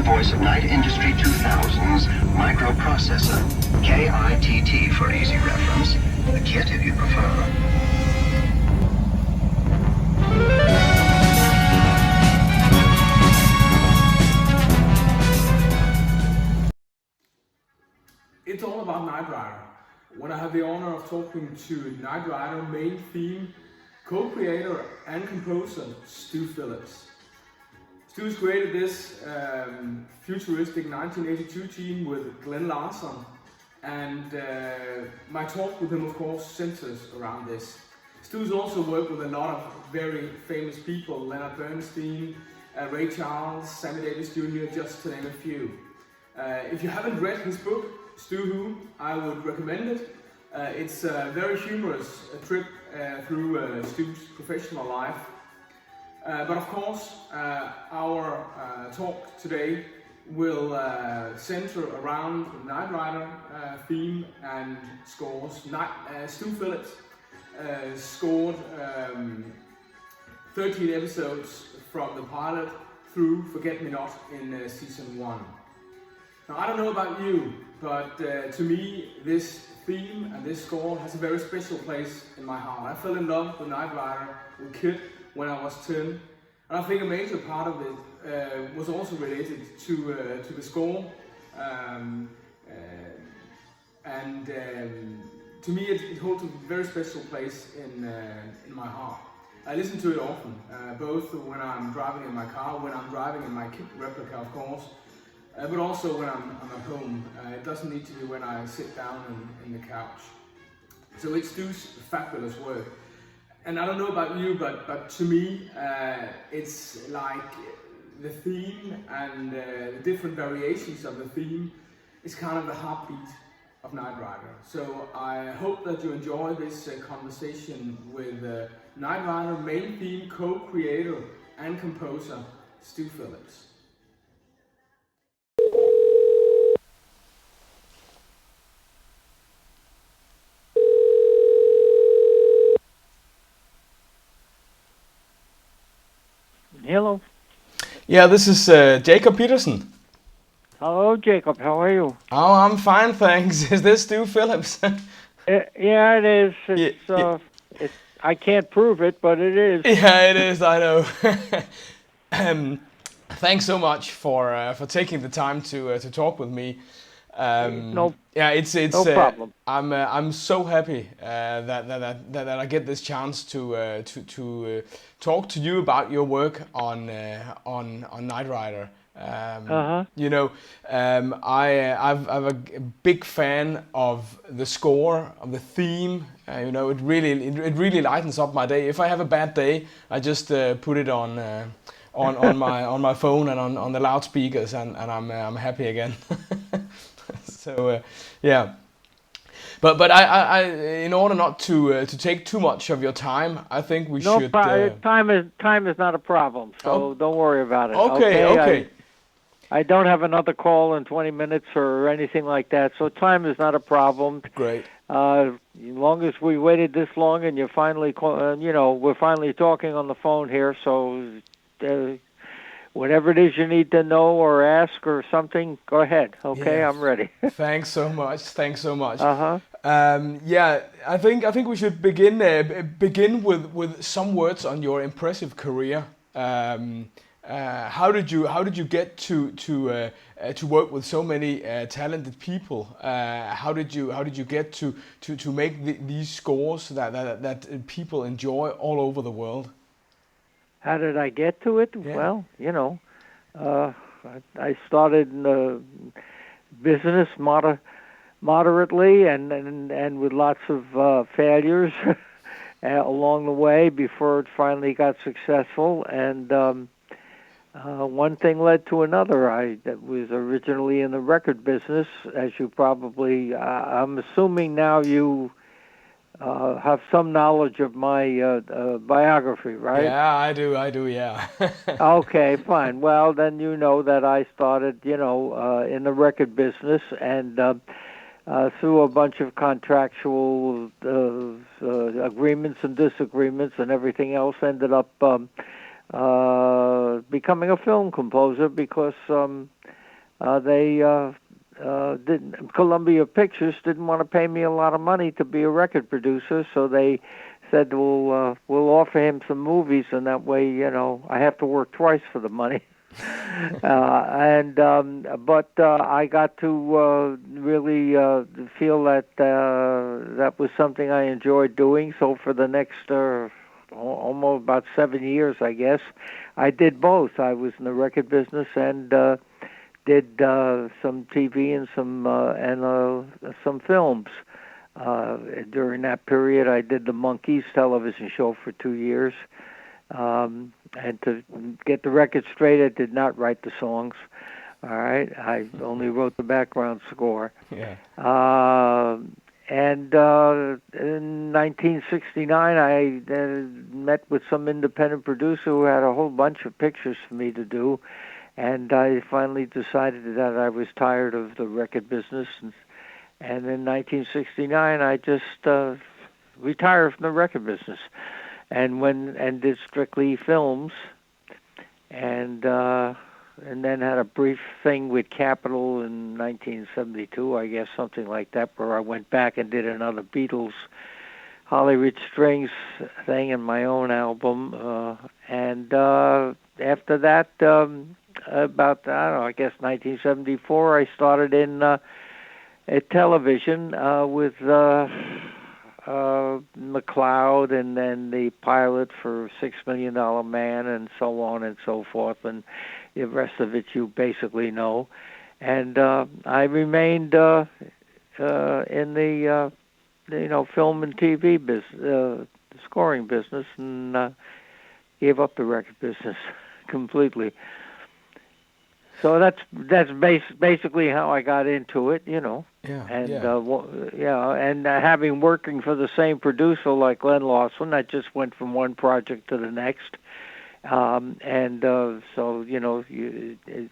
voice of Night Industry 2000's microprocessor, KITT for easy reference, the kit if you prefer. It's all about Knight Rider. When I have the honor of talking to Knight Rider main theme co-creator and composer Stu Phillips. Stu's created this futuristic 1982 team with Glen Larson, and my talk with him of course centers around this. Stu's also worked with a lot of very famous people, Leonard Bernstein, Ray Charles, Sammy Davis Jr., just to name a few. If you haven't read his book, Stu Who, I would recommend it. It's a very humorous trip through Stu's professional life. But of course, our talk today will center around the Knight Rider theme and scores. Stu Phillips scored 13 episodes from the pilot through Forget Me Not in season 1. Now, I don't know about you, but to me, this theme and this score has a very special place in my heart. I fell in love with Knight Rider as a kid when I was 10, and I think a major part of it was also related to the score. To me, it holds a very special place in my heart. I listen to it often, both when I'm driving in my car, when I'm driving in my kit replica, of course. But also when I'm at home. It doesn't need to be when I sit down in the couch. So it's Stu's fabulous work. And I don't know about you, but to me, it's like the theme and the different variations of the theme is kind of the heartbeat of Knight Rider. So I hope that you enjoy this conversation with Knight Rider main theme co-creator and composer Stu Phillips. Hello. Yeah, this is Jacob Peterson. Hello, Jacob. How are you? Oh, I'm fine, thanks. Is this Stu Phillips? Yeah, it is. It's, I can't prove it, but it is. Yeah, it is. I know. Thanks so much for taking the time to talk with me. No problem. I'm so happy that I get this chance to talk to you about your work on Knight Rider. You know, I'm a big fan of the score, of the theme. You know, it really lightens up my day. If I have a bad day, I just put it on my phone and on the loudspeakers, and I'm happy again. So yeah, but I in order not to take too much of your time, I think we should. Time is not a problem, so don't worry about it. Okay. I don't have another call in 20 minutes or anything like that, so time is not a problem. Great. As long as we waited this long and you're finally, we're finally talking on the phone here, so whatever it is you need to know or ask or something, go ahead. Okay, Yeah. I'm ready. Thanks so much. Uh-huh. Yeah, I think we should begin with some words on your impressive career. How did you get to work with so many talented people? How did you get to make these scores that people enjoy all over the world? How did I get to it? Yeah. Well, I started in the business moderately and with lots of failures along the way before it finally got successful. And one thing led to another. I was originally in the record business, as you probably, I'm assuming now you have some knowledge of my biography, right? Yeah, I do, yeah. Okay, fine. Well, then you know that I started, in the record business, and through a bunch of contractual agreements and disagreements and everything else, ended up becoming a film composer because they didn't. Columbia Pictures didn't want to pay me a lot of money to be a record producer, so they said, we'll offer him some movies, and that way, I have to work twice for the money. But I got to really feel that that was something I enjoyed doing. So for the next almost about 7 years, I guess, I did both. I was in the record business and did some TV and some films. During that period, I did the Monkees television show for 2 years. And to get the record straight, I did not write the songs. All right, I only wrote the background score. Yeah. And in 1969, I met with some independent producer who had a whole bunch of pictures for me to do. And I finally decided that I was tired of the record business. And in 1969, I just retired from the record business and did strictly films. And then had a brief thing with Capitol in 1972, I guess, something like that, where I went back and did another Beatles Hollywood Strings thing in my own album. And after that, about, I don't know, I guess 1974, I started in television with McCloud, and then the pilot for $6 Million Man, and so on and so forth, and the rest of it you basically know. And I remained in the film and TV business, scoring business, and gave up the record business completely. So that's basically how I got into it, Yeah. And having working for the same producer like Glen Larson, I just went from one project to the next.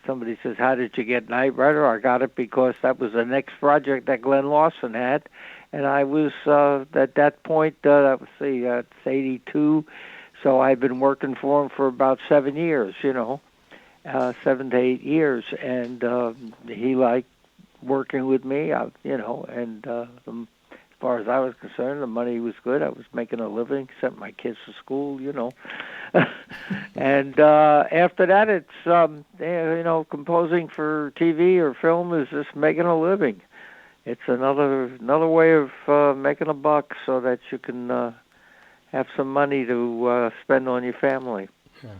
Somebody says, "How did you get Knight Rider?" I got it because that was the next project that Glen Larson had, and I was at that point. It's 82, so I've been working for him for about 7 years. 7 to 8 years, and he liked working with me, and as far as I was concerned, the money was good. I was making a living, sent my kids to school, and after that, it's composing for TV or film is just making a living. It's another way of making a buck so that you can have some money to spend on your family. Yeah.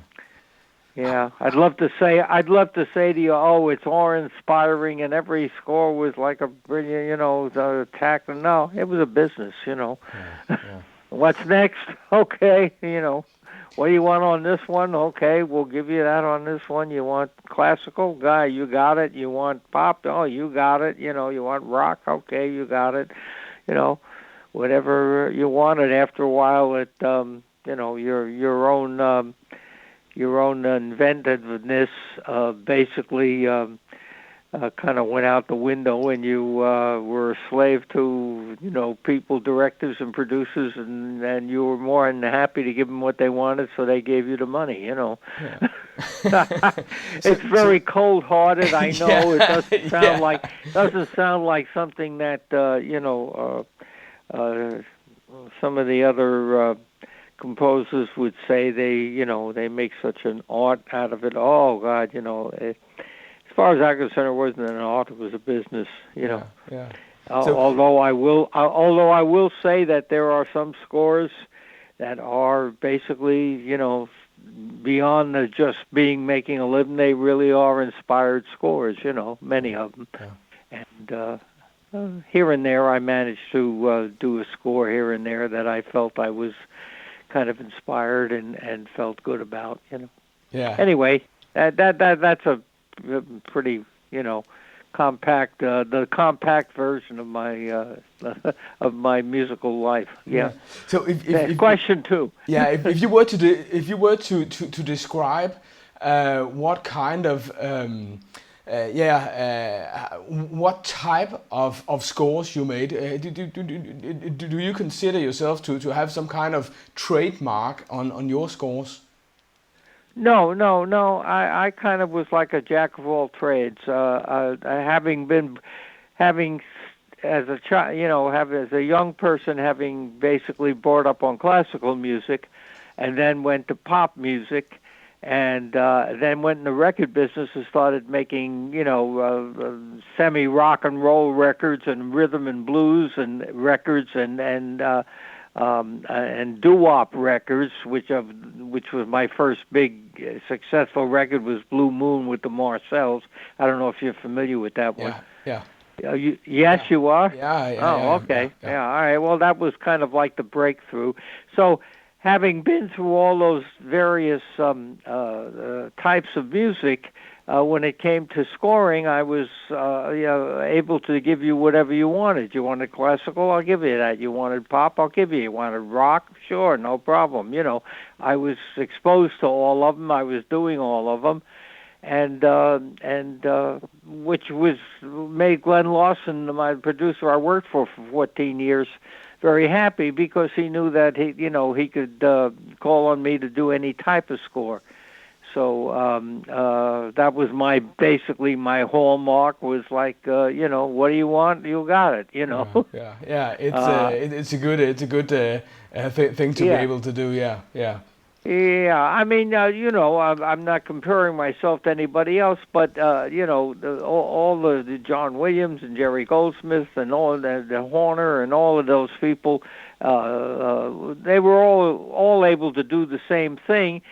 Yeah, I'd love to say to you, oh, it's awe-inspiring, and every score was like a brilliant, attack. No, it was a business, Yeah. What's next? Okay, what do you want on this one? Okay, we'll give you that on this one. You want classical? Guy, you got it. You want pop? Oh, you got it. You want rock? Okay, you got it. Whatever you wanted. After a while, it, your own inventiveness basically kind of went out the window, and you were a slave to people, directors and producers, and you were more than happy to give them what they wanted, so they gave you the money. Yeah. It's very cold-hearted. I know. Yeah. It doesn't sound like something that some of the other composers would say. They make such an art out of it. Oh God, as far as I'm concerned, it wasn't an art; it was a business. Yeah. Although I will say that there are some scores that are basically beyond the just making a living. They really are inspired scores. Many of them. Yeah. And here and there, I managed to do a score here and there that I felt I was kind of inspired and felt good about, Yeah. Anyway, that's a pretty, compact, the compact version of my musical life. Yeah. So if question 2. Yeah. If you were to describe what kind of what type of scores you made, do you consider yourself to have some kind of trademark on your scores? No. I kind of was like a jack of all trades. Having as a child, as a young person, having basically brought up on classical music, and then went to pop music, and then went in the record business and started making, semi rock and roll records and rhythm and blues and records and doo-wop records, which was my first big successful record, was Blue Moon with the Marcells. I don't know if you're familiar with that one. Yeah. Yes, you are? Yeah. Oh, okay. Yeah, all right. Well, that was kind of like the breakthrough. So, having been through all those various types of music, when it came to scoring, I was able to give you whatever you wanted. You wanted classical, I'll give you that. You wanted pop, I'll give you. You wanted rock, sure, no problem. I was exposed to all of them. I was doing all of them, and which made Glen Larson, my producer I worked for 14 years, very happy, because he knew that he could call on me to do any type of score. So that was basically my hallmark, was like, what do you want? You got it, Yeah. It's a good thing to be able to do. Yeah. Yeah, I mean, I'm not comparing myself to anybody else, but all the John Williams and Jerry Goldsmith and all the Horner and all of those people, they were all able to do the same thing.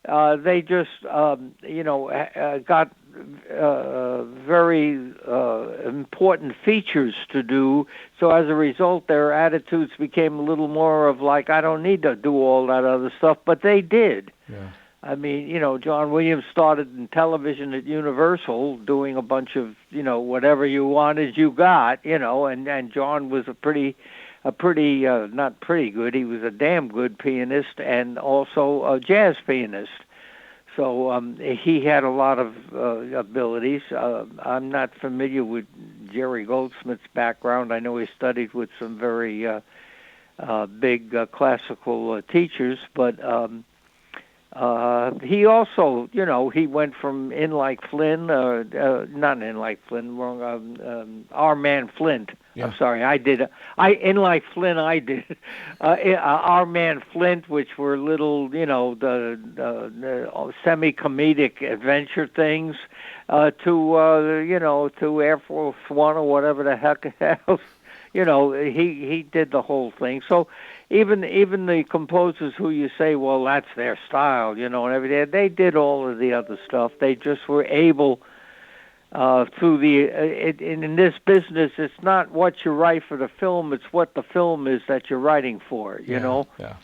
They just, got very important features to do. So as a result, their attitudes became a little more of like, I don't need to do all that other stuff, but they did. Yeah. I mean, John Williams started in television at Universal doing a bunch of, whatever you wanted, you got, and John was a pretty not pretty good, he was a damn good pianist and also a jazz pianist. So he had a lot of abilities. I'm not familiar with Jerry Goldsmith's background. I know he studied with some very big classical teachers, but he also, he went from In Like Flynn, not In Like Flynn, wrong, Our Man Flint. Yeah. I'm sorry, In Like Flynn, I did. Our Man Flint, which were little, the semi-comedic adventure things, to Air Force One or whatever the heck else. He did the whole thing. So even the composers who you say, well, that's their style, and everything, they did all of the other stuff. They just were able, through in this business, it's not what you write for the film, it's what the film is that you're writing for, know. Yeah.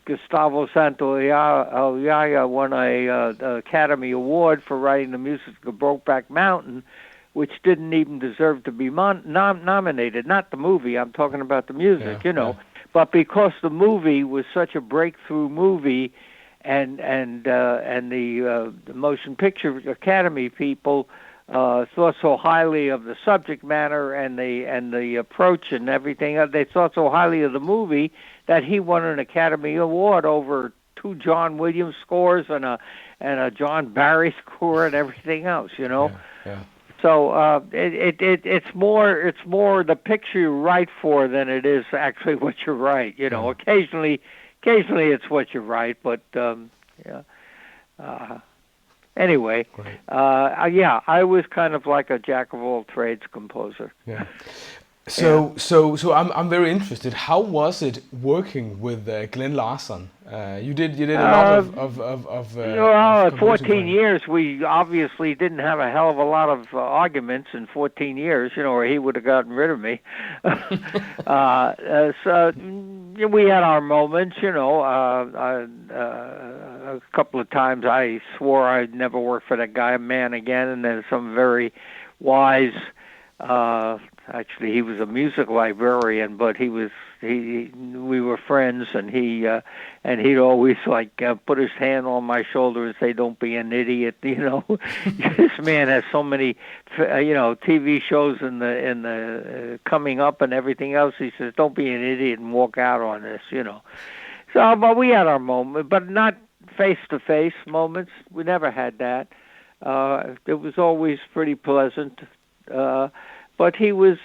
Gustavo Santaolalla won a Academy Award for writing the music of Brokeback Mountain, which didn't even deserve to be nominated. Not the movie, I'm talking about the music, Yeah. But because the movie was such a breakthrough movie, and the Motion Picture Academy people thought so highly of the subject matter and the approach and everything, they thought so highly of the movie that he won an Academy Award over 2 John Williams scores and a John Barry score and everything else, Yeah. So it's more the picture you write for than it is actually what you write. Occasionally it's what you write, but anyway, I was kind of like a jack of all trades composer. Yeah. So I'm very interested. How was it working with Glen Larson? You did a lot of 14 years. We obviously didn't have a hell of a lot of arguments in 14 years, or he would have gotten rid of me. So we had our moments, a couple of times I swore I'd never work for that guy, man, again, and then some very wise. Actually, he was a music librarian, but we were friends, and he'd always put his hand on my shoulder and say, "Don't be an idiot." This man has so many, TV shows in the coming up and everything else. He says, "Don't be an idiot and walk out on this." So, but we had our moment, but not face-to-face moments. We never had that. It was always pretty pleasant. But he was,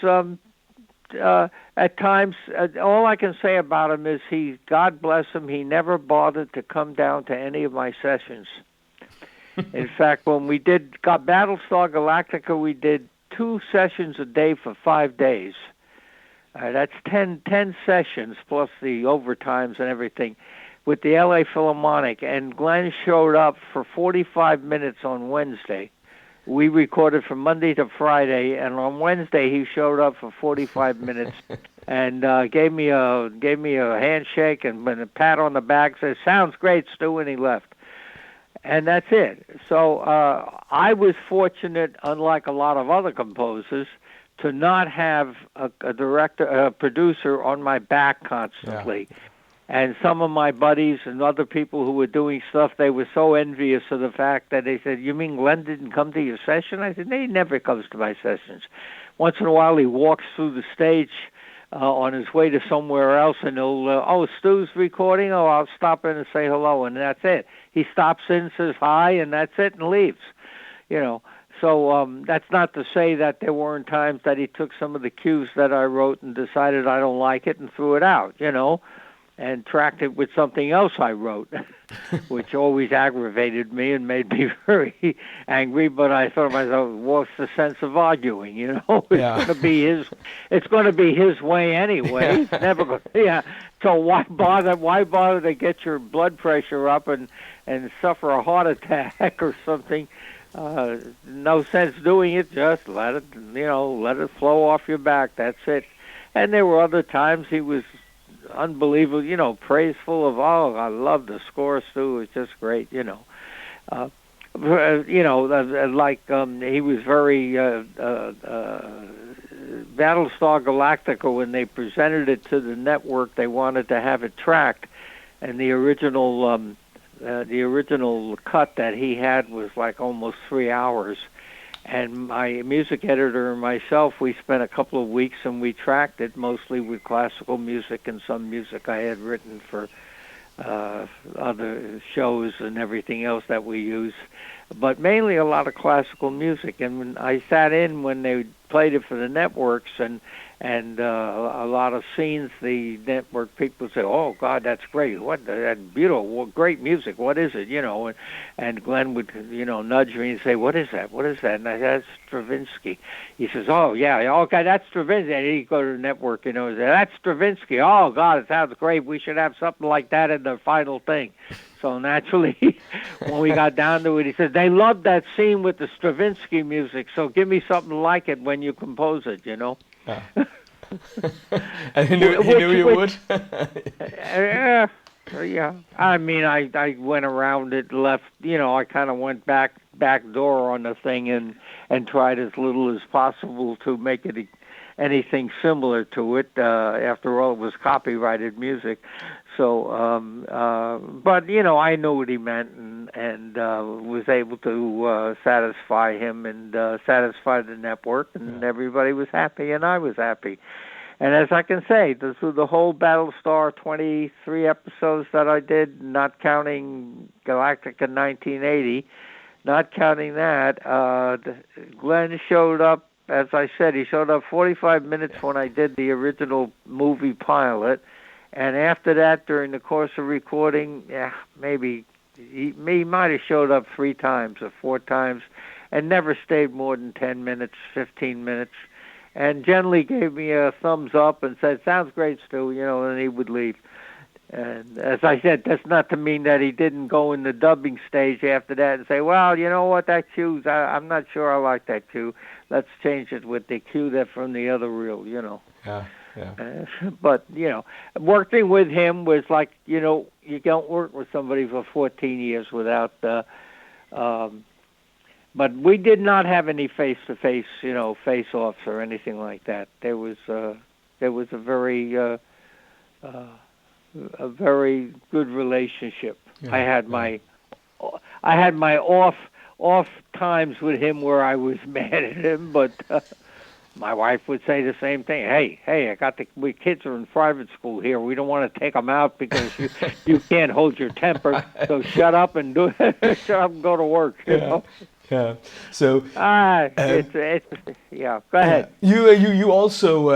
at times, all I can say about him is God bless him, he never bothered to come down to any of my sessions. In fact, when we got Battlestar Galactica, we did 2 sessions a day for 5 days. That's 10 sessions plus the overtimes and everything with the LA Philharmonic. And Glenn showed up for 45 minutes on Wednesday. We recorded from Monday to Friday, and on Wednesday he showed up for 45 minutes and gave me a handshake and a pat on the back, said, "Sounds great, Stu," and he left. And that's it. So I was fortunate, unlike a lot of other composers, to not have a producer on my back constantly. Yeah. And some of my buddies and other people who were doing stuff, they were so envious of the fact that they said, "You mean Glenn didn't come to your session?" I said, "He never comes to my sessions. Once in a while he walks through the stage on his way to somewhere else, and he'll, oh, Stu's recording, oh, I'll stop in and say hello," and that's it. He stops in, says hi, and that's it, and leaves. You know, so that's not to say that there weren't times that he took some of the cues that I wrote and decided I don't like it and threw it out, you know, and tracked it with something else I wrote, which always aggravated me and made me very angry. But I thought to myself, what's the sense of arguing? You know, it's going to be his way anyway. Yeah. It's never going. Yeah. So why bother? Why bother to get your blood pressure up and suffer a heart attack or something? No sense doing it. Just let it flow off your back. That's it. And there were other times he was unbelievable, you know, praiseful of, "Oh, I love the score, Stu. It's just great," you know. He was very Battlestar Galactica, when they presented it to the network, they wanted to have it tracked, and the original cut that he had was like almost 3 hours. And my music editor and myself, we spent a couple of weeks and we tracked it mostly with classical music and some music I had written for other shows and everything else that we use, but mainly a lot of classical music. And when I sat in when they played it for the networks and a lot of scenes, the network people say, "Oh God, that's great! That's beautiful! Great music! What is it?" You know, and Glenn would, you know, nudge me and say, "What is that? What is that?" And I said, "That's Stravinsky." He says, "Oh yeah, okay, that's Stravinsky." And he'd go to the network, you know, and say, "That's Stravinsky. Oh God, it sounds great. We should have something like that in the final thing." So naturally, when we got down to it, he said, "They loved that scene with the Stravinsky music, so give me something like it when you compose it," you know. Yeah. And he knew you would. Yeah. I mean, I went around it, left. You know, I kind of went back door on the thing and tried as little as possible to make it anything similar to it. After all, it was copyrighted music. So, but you know, I knew what he meant and was able to satisfy him and satisfy the network, and everybody was happy, and I was happy. And as I can say, through the whole Battlestar 23 episodes that I did, not counting Galactica 1980, not counting that, Glenn showed up. As I said, he showed up 45 minutes when I did the original movie pilot. And after that, during the course of recording, maybe he might have showed up 3 times or 4 times and never stayed more than 10 minutes, 15 minutes, and generally gave me a thumbs up and said, "Sounds great, Stu," you know, and he would leave. And as I said, that's not to mean that he didn't go in the dubbing stage after that and say, "Well, you know what, that cue's, I'm not sure I like that cue. Let's change it with the cue that from the other reel," you know. Yeah. Yeah. But, you know, working with him was like, you know, you don't work with somebody for 14 years without, but we did not have any face-to-face, you know, face-offs or anything like that. There was a very good relationship. Yeah, I had my off times with him where I was mad at him, but my wife would say the same thing. Hey, we kids are in private school here. We don't want to take them out because you can't hold your temper. So shut up and shut up and go to work. You know. Yeah. So. It's yeah. Go ahead. You also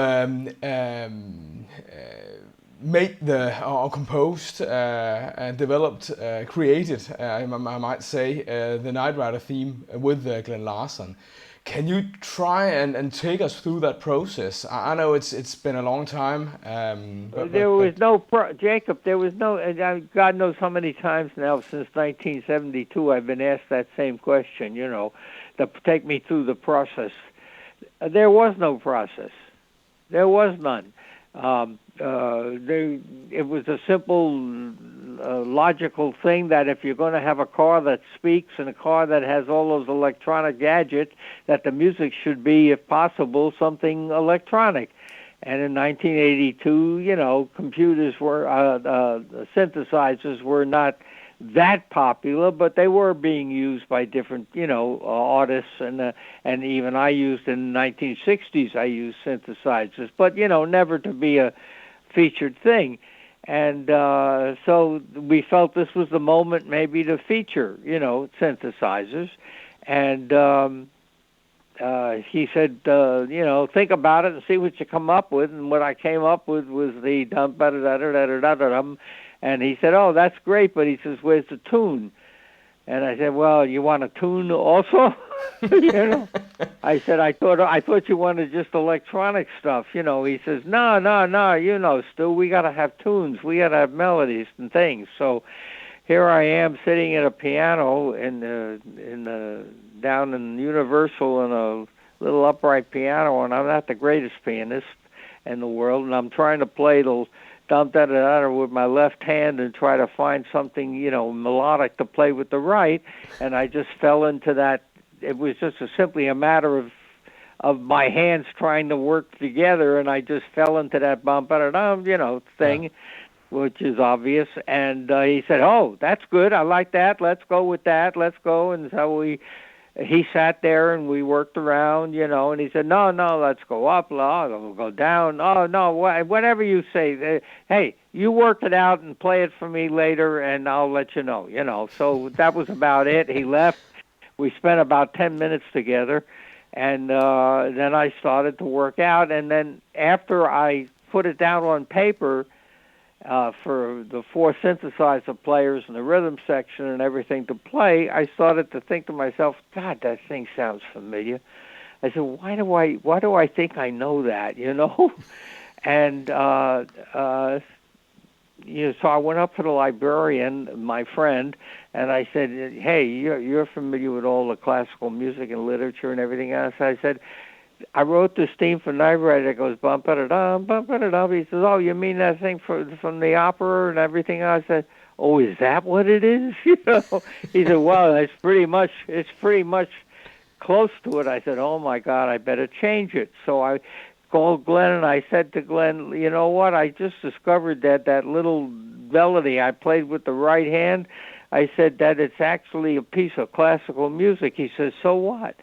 made or composed and developed, created, I might say, the Knight Rider theme with Glen Larson. Can you try and take us through that process? I know it's been a long time. Jacob, there was no, God knows how many times now since 1972 I've been asked that same question, you know, to take me through the process. There was no process. There was none. It was a simple, logical thing that if you're going to have a car that speaks and a car that has all those electronic gadgets, that the music should be, if possible, something electronic. And in 1982, you know, synthesizers were not that popular, but they were being used by different, you know, artists, and even I used in the 1960s. I used synthesizers, but you know, never to be a featured thing. And so we felt this was the moment, maybe, to feature, you know, synthesizers. And he said, you know, think about it and see what you come up with. And what I came up with was the dum ba da da da da da da. And he said, oh, that's great, but he says, where's the tune? And I said, well, you want a tune also? You know, I said, I thought you wanted just electronic stuff. You know, he says, no, you know, Stu, we got to have tunes. We got to have melodies and things. So here I am sitting at a piano down in Universal in a little upright piano, and I'm not the greatest pianist in the world, and I'm trying to play the dum da da da with my left hand and try to find something, you know, melodic to play with the right, and I just fell into that. It was just simply a matter of my hands trying to work together, and I just fell into that bum ba da dum, you know, thing, yeah, which is obvious. And he said, "Oh, that's good. I like that. Let's go with that. Let's go." And so he sat there and we worked around, you know, and he said, no, let's go up, we'll go down. Oh, no, whatever you say. Hey, you work it out and play it for me later, and I'll let you know, you know. So that was about it. He left. We spent about 10 minutes together, and then I started to work out. And then after I put it down on paper, for the 4 synthesizer players and the rhythm section and everything to play, I started to think to myself, God, that thing sounds familiar. I said, why do I think I know that, you know? And you know, so I went up to the librarian, my friend, and I said, hey, you're familiar with all the classical music and literature and everything else. I said, I wrote this theme for Knight Rider that goes bum ba da dum, bum ba da dum. He says, "Oh, you mean that thing from the opera and everything?" I said, "Oh, is that what it is?" You know. He said, "Well, it's pretty much close to it." I said, "Oh my God, I better change it." So I called Glen and I said to Glen, "You know what? I just discovered that little melody I played with the right hand. I said that it's actually a piece of classical music." He says, "So what?"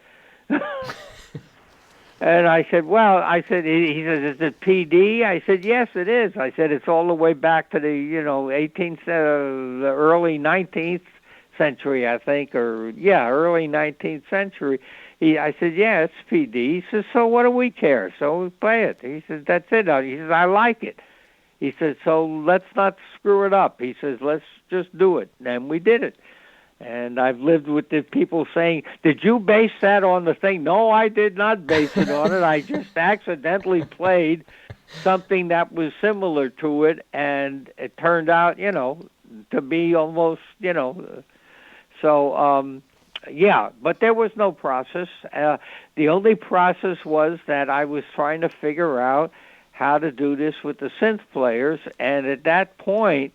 And I said, he says, is it PD? I said, yes, it is. I said, it's all the way back to the, you know, the early 19th century, I think, early 19th century. I said, yeah, it's PD. He says, so what do we care? So we play it. He says, that's it. He says, I like it. He says, so let's not screw it up. He says, let's just do it. And we did it. And I've lived with the people saying, did you base that on the thing? No, I did not base it on it. I just accidentally played something that was similar to it, and it turned out, you know, to be almost, you know. So, yeah, but there was no process. The only process was that I was trying to figure out how to do this with the synth players, and at that point,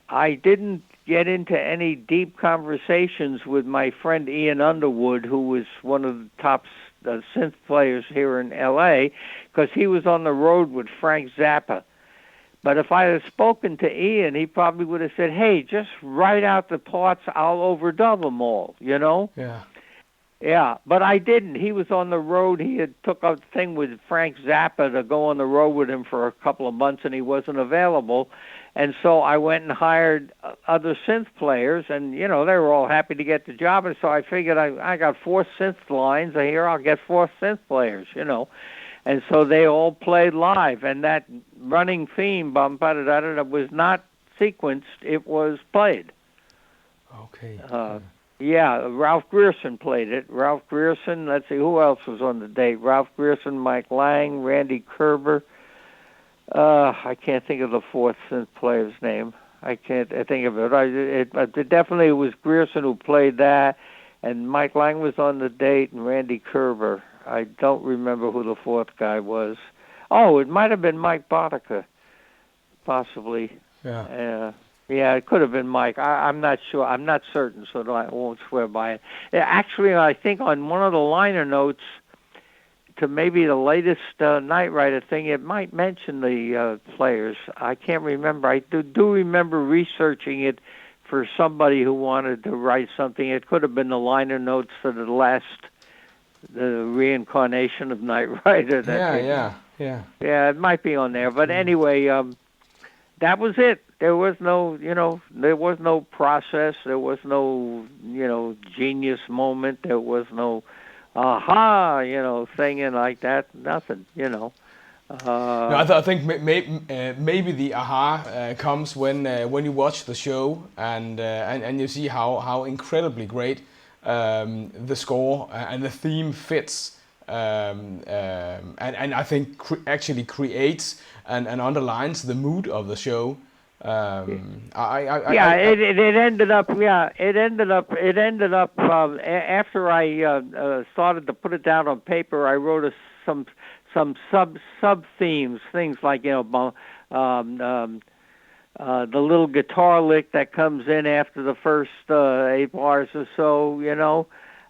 I didn't get into any deep conversations with my friend Ian Underwood, who was one of the top synth players here in L.A., because he was on the road with Frank Zappa. But if I had spoken to Ian, he probably would have said, hey, just write out the parts, I'll overdub them all, you know? Yeah. Yeah, but I didn't. He was on the road. He had took a thing with Frank Zappa to go on the road with him for a couple of months, and he wasn't available. And so I went and hired other synth players, and they were all happy to get the job. And so I figured I got 4 synth lines here. I'll get 4 synth players, And so they all played live, and that running theme, bum ba da da da, was not sequenced. It was played. Okay. Yeah, Ralph Grierson played it. Ralph Grierson, let's see, who else was on the date? Ralph Grierson, Mike Lang, Randy Kerber. I can't think of the 4th synth player's name. I can't think of it. It definitely was Grierson who played that, and Mike Lang was on the date, and Randy Kerber. I don't remember who the 4th guy was. Oh, it might have been Mike Boddicker, possibly. Yeah. Yeah, it could have been Mike. I'm not sure. I'm not certain, so I won't swear by it. Actually, I think on one of the liner notes to maybe the latest Knight Rider thing, it might mention the players. I can't remember. I do remember researching it for somebody who wanted to write something. It could have been the liner notes for the reincarnation of Knight Rider. Yeah. Yeah, it might be on there. But anyway, that was it. There was no, there was no process. There was no, genius moment. There was no, aha, thing like that. Nothing, No, I think maybe the aha comes when you watch the show and you see how incredibly great the score and the theme fits. And I think actually creates and underlines the mood of the show. It ended up. Yeah, it ended up. After I started to put it down on paper, I wrote some sub themes, things like the little guitar lick that comes in after the first 8 bars or so,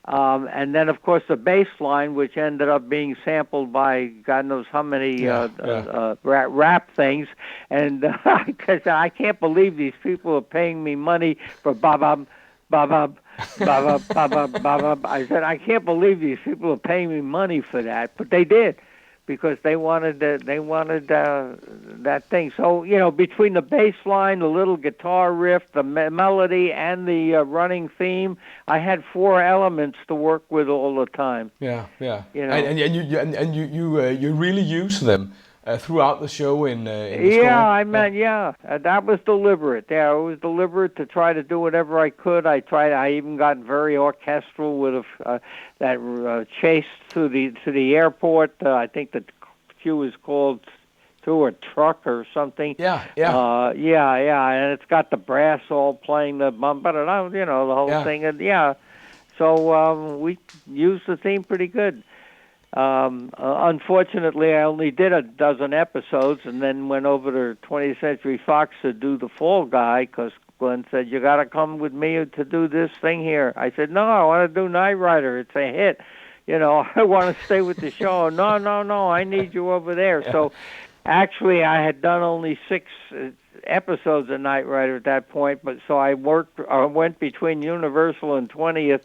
and then of course the bass line, which ended up being sampled by God knows how many rap things, and because I can't believe these people are paying me money for ba-bum, ba-bum, ba-bum, ba-bum, ba-bum. I said, I can't believe these people are paying me money for that, but they did. Because they wanted that thing. So between the bass line, the little guitar riff, the melody, and the running theme, I had 4 elements to work with all the time. Yeah. And you really use them throughout the show in the score. That was deliberate. Yeah, it was deliberate to try to do whatever I could. I even got very orchestral with that chase to the airport. I think the cue is called To a Truck or something. Yeah. And it's got the brass all playing the bum, the whole thing. And so we used the theme pretty good. Unfortunately, I only did a dozen episodes and then went over to 20th Century Fox to do the Fall Guy because Glenn said, you got to come with me to do this thing here. I said, no, I want to do Knight Rider. It's a hit. I want to stay with the show. No, I need you over there. Yeah. So actually, I had done only 6 episodes of Knight Rider at that point, but so I went between Universal and 20th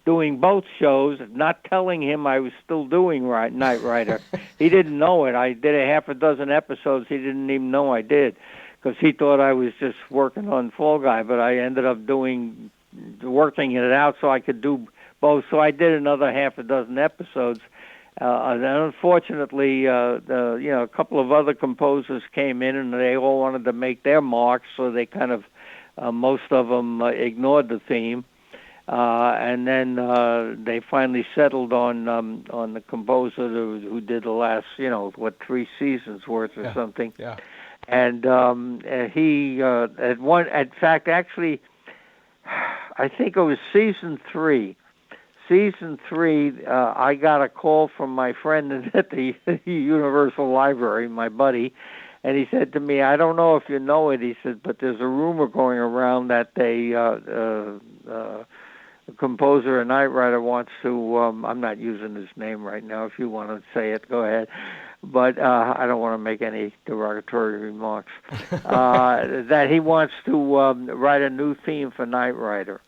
doing both shows, not telling him I was still doing Knight Rider. He didn't know it. I did a half a dozen episodes. He didn't even know I did because he thought I was just working on Fall Guy, but I ended up working it out so I could do both. So I did another half a dozen episodes. And unfortunately, a couple of other composers came in and they all wanted to make their marks, so they kind of, most of them ignored the theme. And then they finally settled on the composer who did the last, 3 seasons worth or something. Yeah. And he in fact, actually, I think it was season 3. Season 3, I got a call from my friend at the Universal Library, my buddy, and he said to me, I don't know if you know it, he said, but there's a rumor going around that the composer and Knight Rider wants to, I'm not using his name right now, if you want to say it, go ahead, but I don't want to make any derogatory remarks, that he wants to write a new theme for Knight Rider.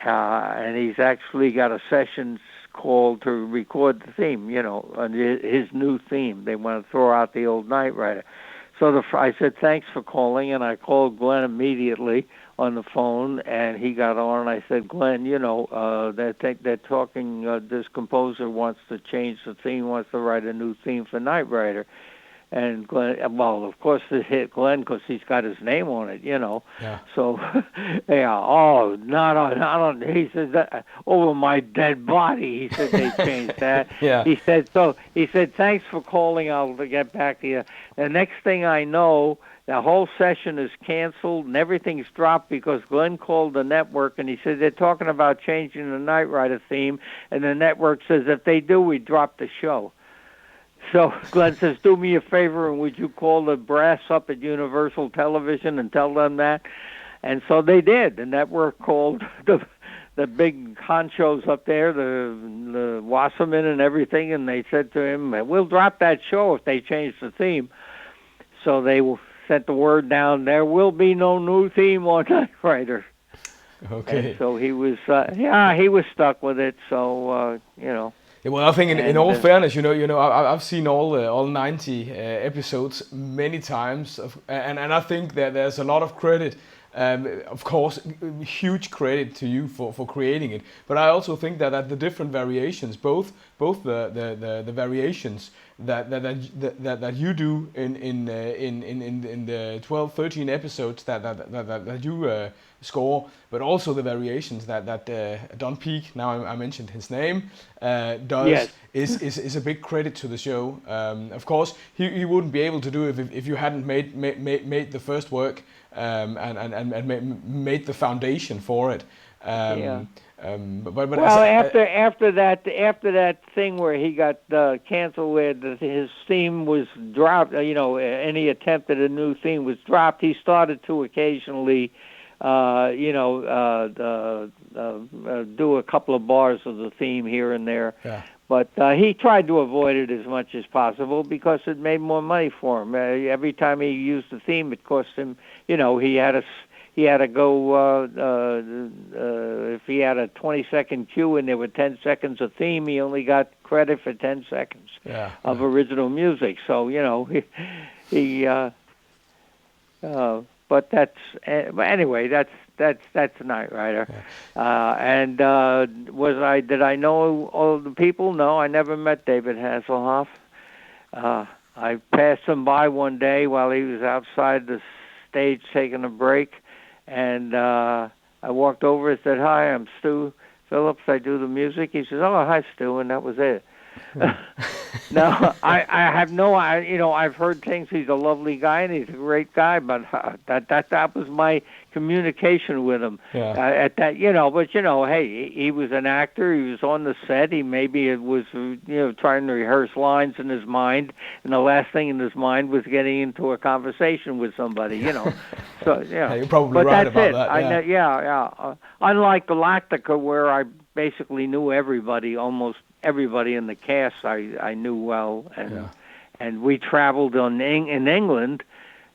and he's actually got a session called to record the theme, on his new theme. They want to throw out the old Knight Rider. So I said, thanks for calling, and I called Glen immediately on the phone, and he got on, and I said, Glen, they're talking, this composer wants to change the theme, wants to write a new theme for Knight Rider. And Glen, well, of course, it hit Glen because he's got his name on it, Yeah. So, yeah, not on. He said, over my dead body. He said they changed that. Yeah. He said, thanks for calling. I'll get back to you. The next thing I know, the whole session is canceled and everything's dropped because Glenn called the network and he said they're talking about changing the Knight Rider theme, and the network says if they do, we drop the show. So Glenn says, do me a favor, and would you call the brass up at Universal Television and tell them that? And so they did. The network called the big honchos up there, the Wasserman and everything, and they said to him, we'll drop that show if they change the theme. So they sent the word down, there will be no new theme on Knight Rider. Okay. And so he was, he was stuck with it, so, Yeah, well, I think in all fairness, I've seen all 90 episodes many times, and I think that there's a lot of credit. Of course, huge credit to you for creating it. But I also think that the different variations, both the variations that you do in the 12, 13 episodes that you score, but also the variations that Don Peake, now I mentioned his name, does, yes. is a big credit to the show. Of course, he wouldn't be able to do it if you hadn't made the first work and made the foundation for it. But after that thing where he got canceled, where his theme was dropped, any attempt at a new theme was dropped, he started to occasionally, do a couple of bars of the theme here and there. Yeah. But he tried to avoid it as much as possible because it made more money for him. Every time he used the theme, it cost him. He had to go. If he had a 20-second cue and there were 10 seconds of theme, he only got credit for 10 seconds of original music. So he. But that's. But anyway, that's Knight Rider. And did I know all the people? No, I never met David Hasselhoff. I passed him by one day while he was outside the stage taking a break, and I walked over and said, "Hi, I'm Stu Phillips. I do the music." He says, "Oh, hi, Stu," and that was it. No, I have no. I've heard things. He's a lovely guy and he's a great guy, but that was my communication with him. At that, but hey, he was an actor. He was on the set. He maybe it was trying to rehearse lines in his mind, and the last thing in his mind was getting into a conversation with somebody. So you're probably but right that's about it. that. Unlike Galactica, where I basically knew everybody, almost everybody in the cast I knew well, and we traveled in England.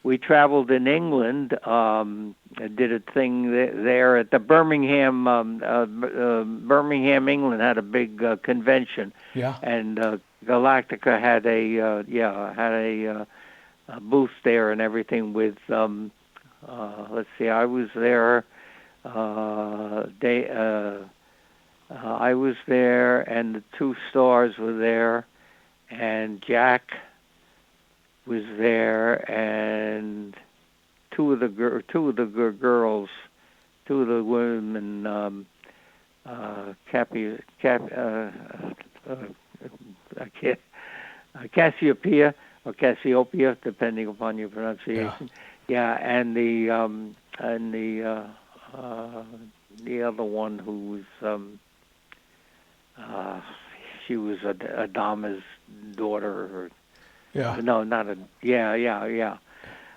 We traveled in England, did a thing there at the Birmingham. Birmingham, England had a big convention, and Galactica had a booth there and everything with. Let's see, I was there. I was there, and the two stars were there, and Jack was there, and two of the girls, two of the women, Cassiopeia or Cassiopeia, depending upon your pronunciation. And the other one who was. She was Adama's daughter. No, not a.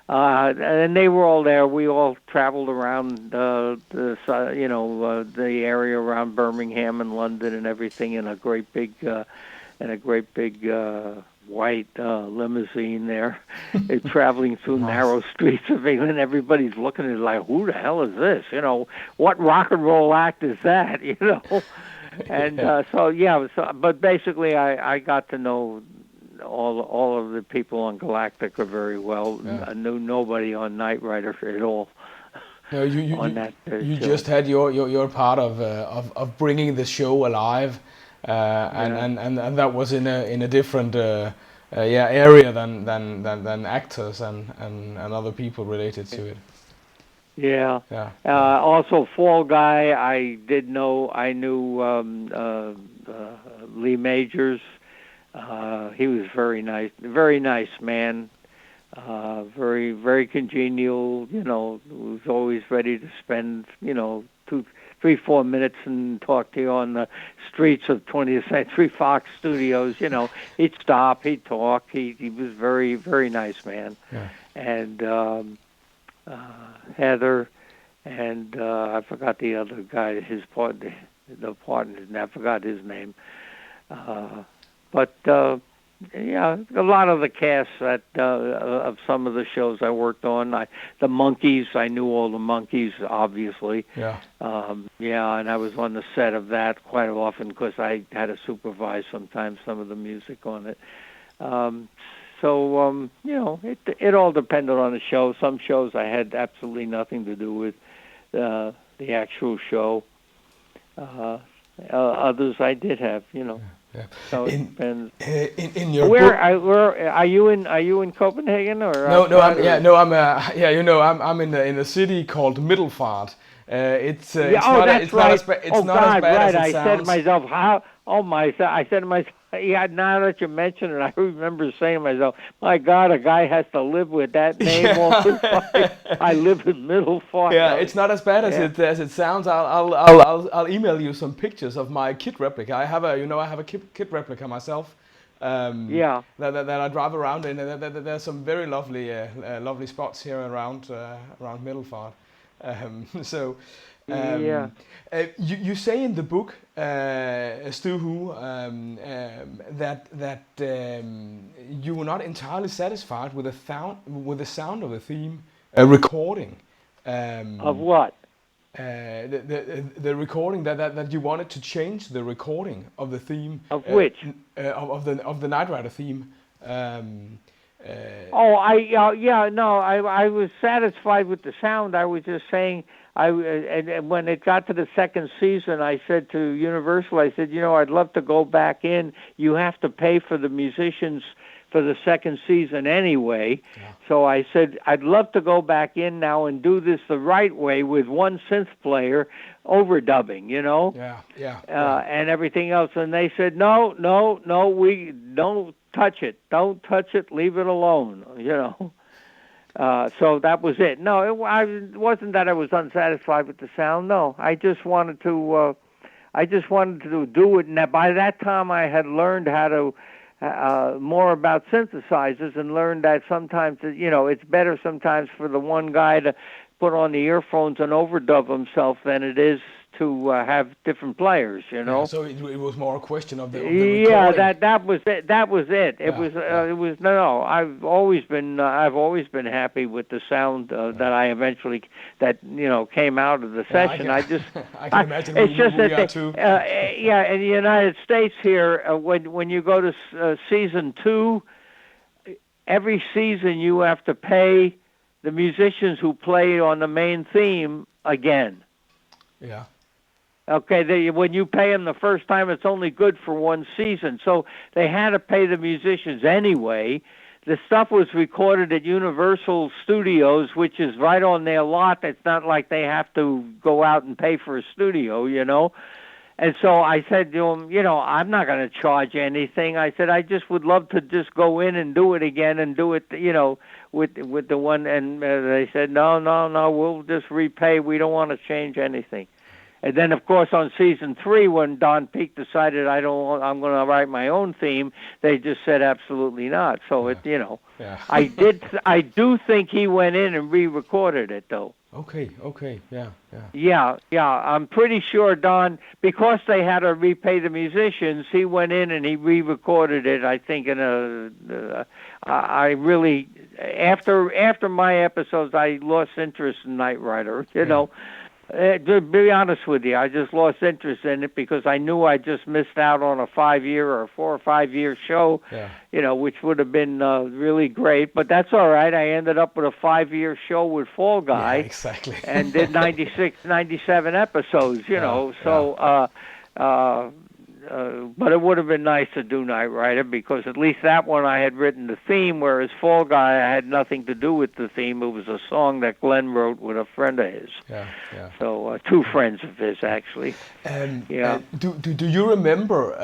And they were all there. We all traveled around the area around Birmingham and London and everything in a great big white limousine there, traveling through narrow streets of England. Everybody's looking at it like, who the hell is this? You know, what rock and roll act is that? You know, and but basically, I got to know all of the people on Galactica very well. Yeah. I knew nobody on Knight Rider at all. No, on that you show. just had your part of bringing the show alive, and that was in a different area than actors and other people related to it. Yeah. Yeah. Also, Fall Guy, I knew Lee Majors. He was very nice man. Very, very congenial, you know, was always ready to spend, 2, 3, 4 minutes and talk to you on the streets of 20th Century Fox Studios. You know, he'd stop, he'd talk. He was very, very nice man. Yeah. And Heather, and I forgot the other guy, the partner, I forgot his name. But a lot of the cast of some of the shows I worked on. The Monkees, I knew all the Monkees, obviously. Yeah. And I was on the set of that quite often because I had to supervise sometimes some of the music on it. It all depended on the show. Some shows I had absolutely nothing to do with the actual show. Others I did have, Yeah. So it depends. In your where book, are you in Copenhagen or I'm in a city called Middelfart. It's not that's right. as bad as it I sounds. said to myself, I said to myself, yeah, now that you mention it, I remember saying to myself, my God, a guy has to live with that name all his life. I live in Middelfart. Yeah, it's not as bad as it sounds. I'll email you some pictures of my kit replica. I have a kit replica myself. That I drive around in. There's some very lovely spots here around Middelfart. You say in the book, Stu, that you were not entirely satisfied with the sound of the theme recording. Of what? The recording that you wanted to change the recording of the theme of which of the Knight Rider theme. I was satisfied with the sound. I was just saying, and when it got to the second season, I said to Universal, I said, I'd love to go back in. You have to pay for the musicians for the second season anyway. Yeah. So I said, I'd love to go back in now and do this the right way with one synth player overdubbing, and everything else. And they said, no, we don't touch it. Don't touch it. Leave it alone, So that was it. No, it wasn't that I was unsatisfied with the sound. No, I just wanted to do it. And by that time, I had learned how to more about synthesizers and learned that sometimes, it's better sometimes for the one guy to put on the earphones and overdub himself than it is to have different players, Yeah, so it was more a question of the recording. That was it. I've always been happy with the sound that I eventually came out of the session. I can imagine. It's just we that are too. In the United States here, when you go to season 2, every season you have to pay the musicians who played on the main theme again. Yeah. Okay, when you pay them the first time, it's only good for one season. So they had to pay the musicians anyway. The stuff was recorded at Universal Studios, which is right on their lot. It's not like they have to go out and pay for a studio, And so I said to them, I'm not going to charge anything. I said, I just would love to just go in and do it again and do it, with the one. And they said, no, we'll just repay. We don't want to change anything. And then, of course, on season 3, when Don Peake decided I'm going to write my own theme, they just said absolutely not. So I do think he went in and re-recorded it though. Okay, yeah, yeah. Yeah. I'm pretty sure Don, because they had to repay the musicians, he went in and he re-recorded it. I think in I really after my episodes, I lost interest in Knight Rider. You know, to be honest with you, I just lost interest in it because I knew I just missed out on a 5-year or 4 or 5 year show, Yeah. you know, which would have been really great. But that's all right. I ended up with a 5-year show with Fall Guy. Yeah, exactly. And did 96, 97 episodes, you know. So, but it would have been nice to do Knight Rider because at least that one I had written the theme, whereas Fall Guy I had nothing to do with the theme. It was a song that Glenn wrote with a friend of his. Yeah, yeah. So 2 friends of his actually. Do you remember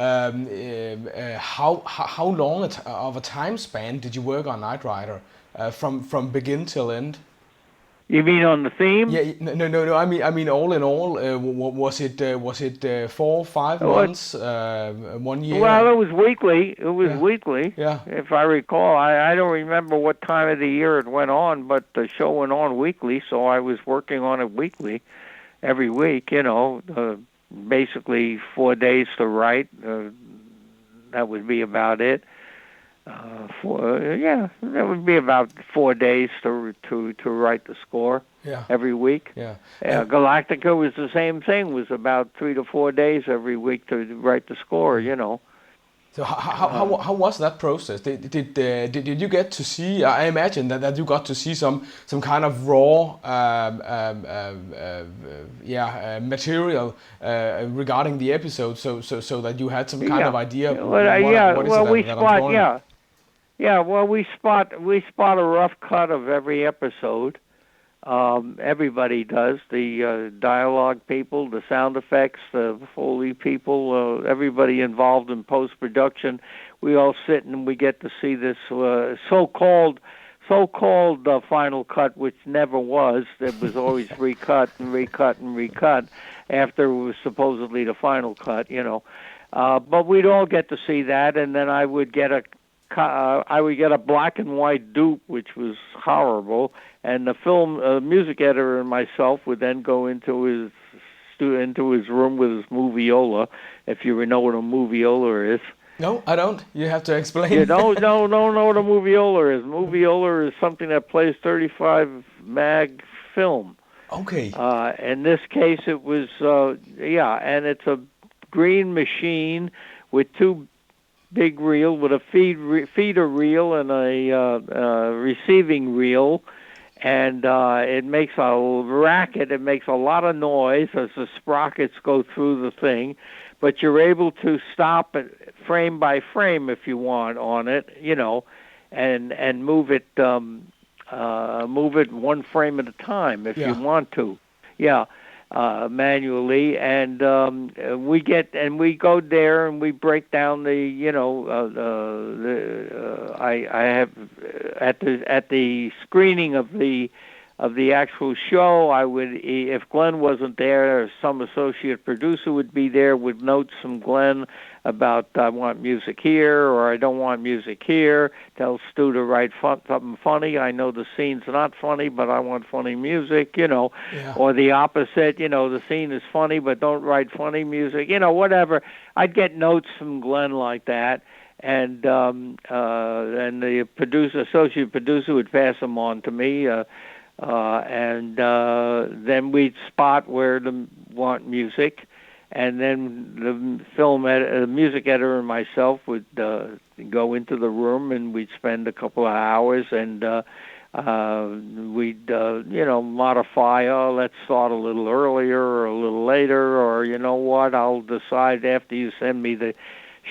how long of a time span did you work on Knight Rider from begin till end? You mean on the theme? Yeah, no. I mean, all in all, was it 4, 5 months, 1 year? Well, it was weekly. It was weekly. Yeah. If I recall, I don't remember what time of the year it went on, but the show went on weekly, so I was working on it weekly, every week. You know, basically 4 days to write. That would be about it. That would be about 4 days to write the score every week. Yeah. Galactica was the same thing. Was about 3 to 4 days every week to write the score. You know. So how was that process? Did you get to see? I imagine that you got to see some kind of raw material regarding the episode, so that you had some kind of idea. We spot a rough cut of every episode. Everybody does. The dialogue people, the sound effects, the Foley people, everybody involved in post-production. We all sit and we get to see this so-called final cut, which never was. It was always recut after it was supposedly the final cut, you know. But we'd all get to see that, and then I would get a black and white dupe, which was horrible, and the film music editor and myself would then go into his room with his moviola, if you know what a moviola is. No, I don't. You have to explain. You don't know what a moviola is. Moviola is something that plays 35 mag film. Okay. In this case, it was and it's a green machine with 2 big reel with a feeder reel and a receiving reel, and it makes a racket. It makes a lot of noise as the sprockets go through the thing, but you're able to stop it frame by frame if you want on it, you know, and move it 1 frame at a time if you want to. Yeah. Manually, and we go there and we break down I have at the screening of the actual show, I would, if Glenn wasn't there, some associate producer would be there with notes from Glenn about I want music here or I don't want music here. Tell Stu to write something funny. I know the scene's not funny, but I want funny music, you know. Yeah. Or the opposite, you know, the scene is funny, but don't write funny music, you know, whatever. I'd get notes from Glenn like that. And the associate producer would pass them on to me, then we'd spot where to want music, and then the music editor and myself would go into the room, and we'd spend a couple of hours, and we'd modify. Oh, let's start a little earlier or a little later, or you know what? I'll decide after you send me the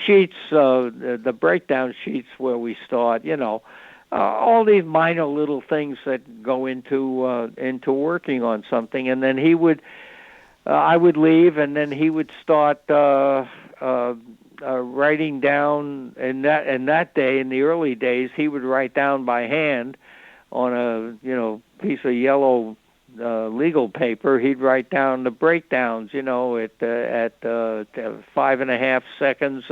sheets, the breakdown sheets where we start. You know. All these minor little things that go into working on something, and then I would leave, and then he would start writing down. In that day, in the early days, he would write down by hand on a piece of yellow legal paper. He'd write down the breakdowns. You know, at 5.5 seconds.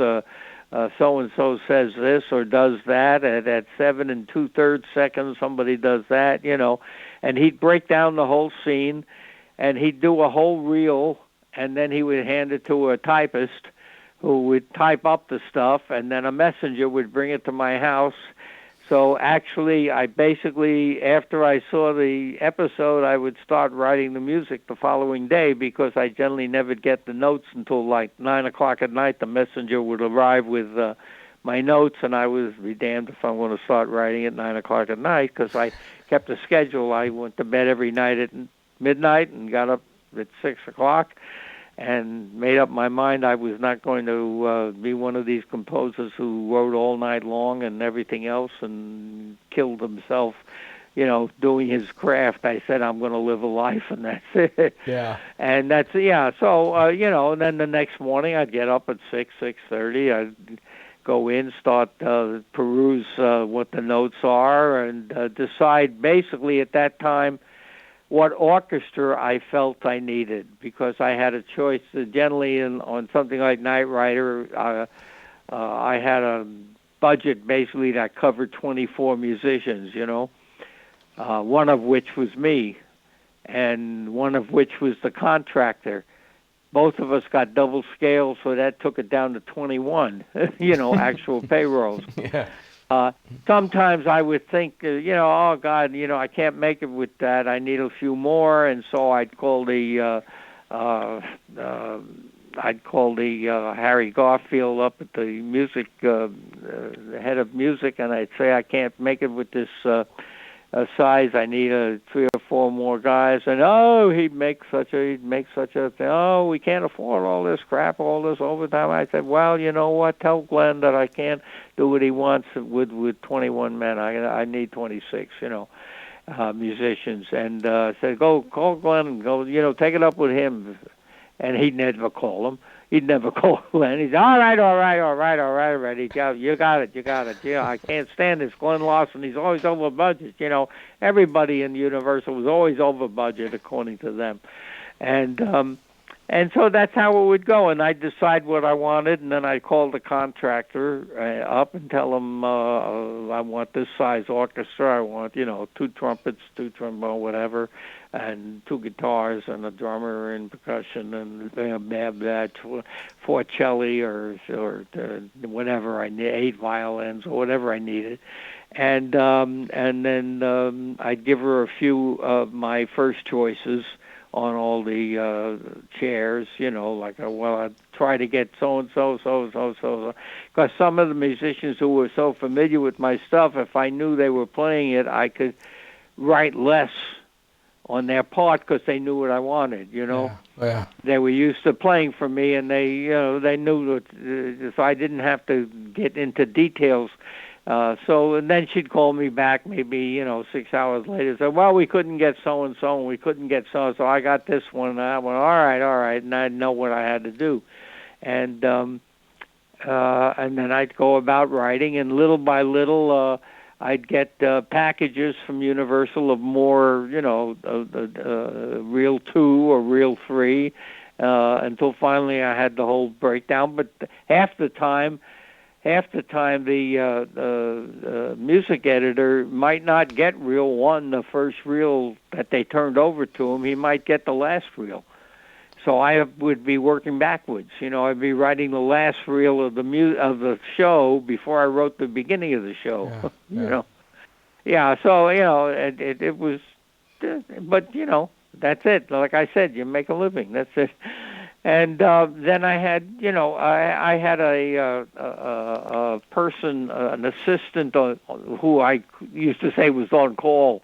So-and-so says this or does that. At 7 2/3 seconds, somebody does that, you know. and he'd break down the whole scene, and he'd do a whole reel, and then he would hand it to a typist who would type up the stuff, and then a messenger would bring it to my house. So actually, I basically, after I saw the episode, I would start writing the music the following day, because I generally never get the notes until like 9 o'clock at night. The messenger would arrive with my notes, and I was be damned if I'm going to start writing at 9 o'clock at night, because I kept a schedule. I went to bed every night at midnight and got up at 6 o'clock, and made up my mind I was not going to be one of these composers who wrote all night long and everything else and killed himself, doing his craft. I said, I'm going to live a life, and that's it. Yeah. And that's, yeah. So, and then the next morning I'd get up at 6:30. I'd go in, start peruse what the notes are, and decide basically at that time what orchestra I felt I needed, because I had a choice. Generally, on something like Knight Rider, I had a budget basically that covered 24 musicians, one of which was me, and one of which was the contractor. Both of us got double scale, so that took it down to 21, actual payrolls. Yeah. Sometimes I would think, oh God, I can't make it with that. I need a few more, and so I'd call the Harry Garfield up at the music, the head of music, and I'd say I can't make it with this size. I need 3 or 4 more guys, and he'd make such a thing. Oh, we can't afford all this crap, all this overtime. I said, well, you know what? Tell Glenn that I can't do what he wants with 21 men. I need 26, musicians. And said, go call Glenn and go, take it up with him. And he'd never call him. He'd never call Glenn. He's all right, ready. You got it. Yeah, I can't stand this Glen Larson. He's always over budget. Everybody in Universal was always over budget according to them, and so that's how it would go. And I'd decide what I wanted, and then I'd call the contractor up and tell him I want this size orchestra. I want 2 trumpets, 2 trombone, whatever, and 2 guitars and a drummer and percussion and 4 celli or whatever I need, 8 violins or whatever I needed, and then I'd give her a few of my first choices on all the chairs, I'd try to get so-and-so, because some of the musicians who were so familiar with my stuff, if I knew they were playing it, I could write less on their part because they knew what I wanted, Yeah. They were used to playing for me, and they knew that, so I didn't have to get into details. And then she'd call me back maybe, 6 hours later, say, well, we couldn't get so-and-so, and we couldn't get so-and-so. I got this one and that one. All right. And I'd know what I had to do. And then I'd go about writing, and little by little, I'd get packages from Universal of more, reel 2 or reel 3, until finally I had the whole breakdown. But half the time, the music editor might not get reel 1, the first reel that they turned over to him. He might get the last reel. So I would be working backwards. I'd be writing the last reel of the show before I wrote the beginning of the show. Yeah. Yeah. So it was, but that's it. Like I said, you make a living. That's it. And then I had, I had a person, an assistant who I used to say was on call.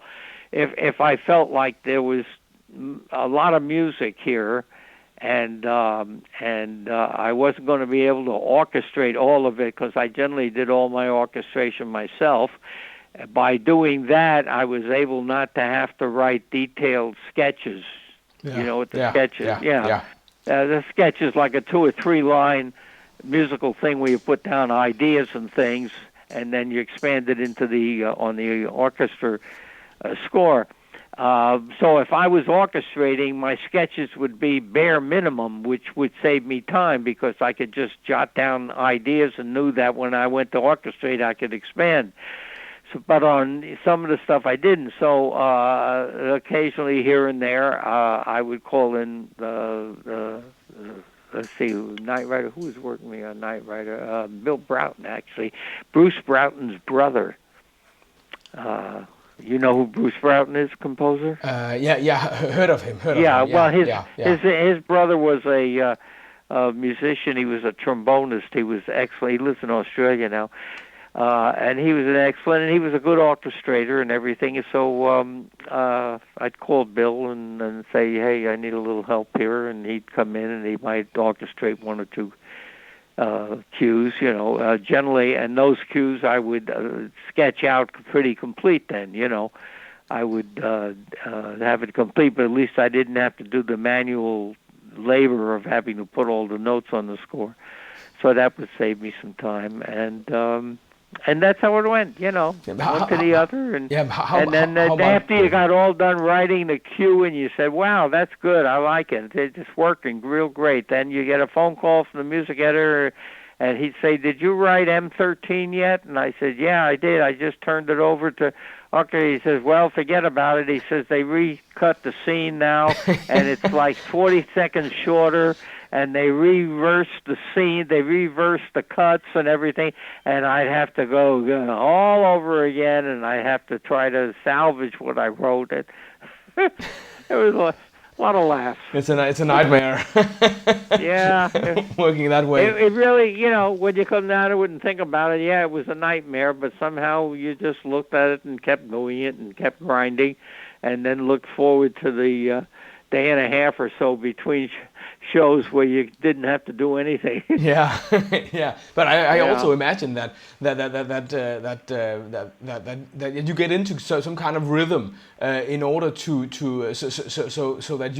If I felt like there was a lot of music here, and I wasn't going to be able to orchestrate all of it, because I generally did all my orchestration myself. By doing that, I was able not to have to write detailed sketches. Sketches. Yeah. The sketch is like a 2 or 3 line musical thing where you put down ideas and things, and then you expand it into on the orchestra score. So if I was orchestrating, my sketches would be bare minimum, which would save me time, because I could just jot down ideas and knew that when I went to orchestrate, I could expand. but on some of the stuff I didn't. So occasionally here and there, I would call in let's see, Knight Rider. Who was working with me on Knight Rider? Bill Broughton, actually. Bruce Broughton's brother. You know who Bruce Broughton is, composer? Yeah, heard of him. His brother was a musician. He was a trombonist. He was excellent. He lives in Australia now. And he was an excellent, and he was a good orchestrator and everything. So I'd call Bill and say, hey, I need a little help here, and he'd come in and he might orchestrate one or two cues, generally, and those cues I would sketch out pretty complete then, I would have it complete, but at least I didn't have to do the manual labor of having to put all the notes on the score. So that would save me some time, and that's how it went, one to the other. And then after you got all done writing the cue and you said, wow, that's good, I like it, it's working real great, then you get a phone call from the music editor, and he'd say, did you write M13 yet? And I said, yeah, I did. I just turned it over to, okay. He says, well, forget about it. He says, they recut the scene now, and it's like 40 seconds shorter, and they reversed the scene, they reversed the cuts and everything, and I'd have to go all over again, and I have to try to salvage what I wrote. It was a lot of laughs. It's a nightmare. Yeah. Working that way. It really, when you come down to it and think about it, yeah, it was a nightmare, but somehow you just looked at it and kept doing it and kept grinding, and then looked forward to the day and a half or so between shows where you didn't have to do anything. Yeah. But I also imagine that you get into some kind of rhythm in order to so that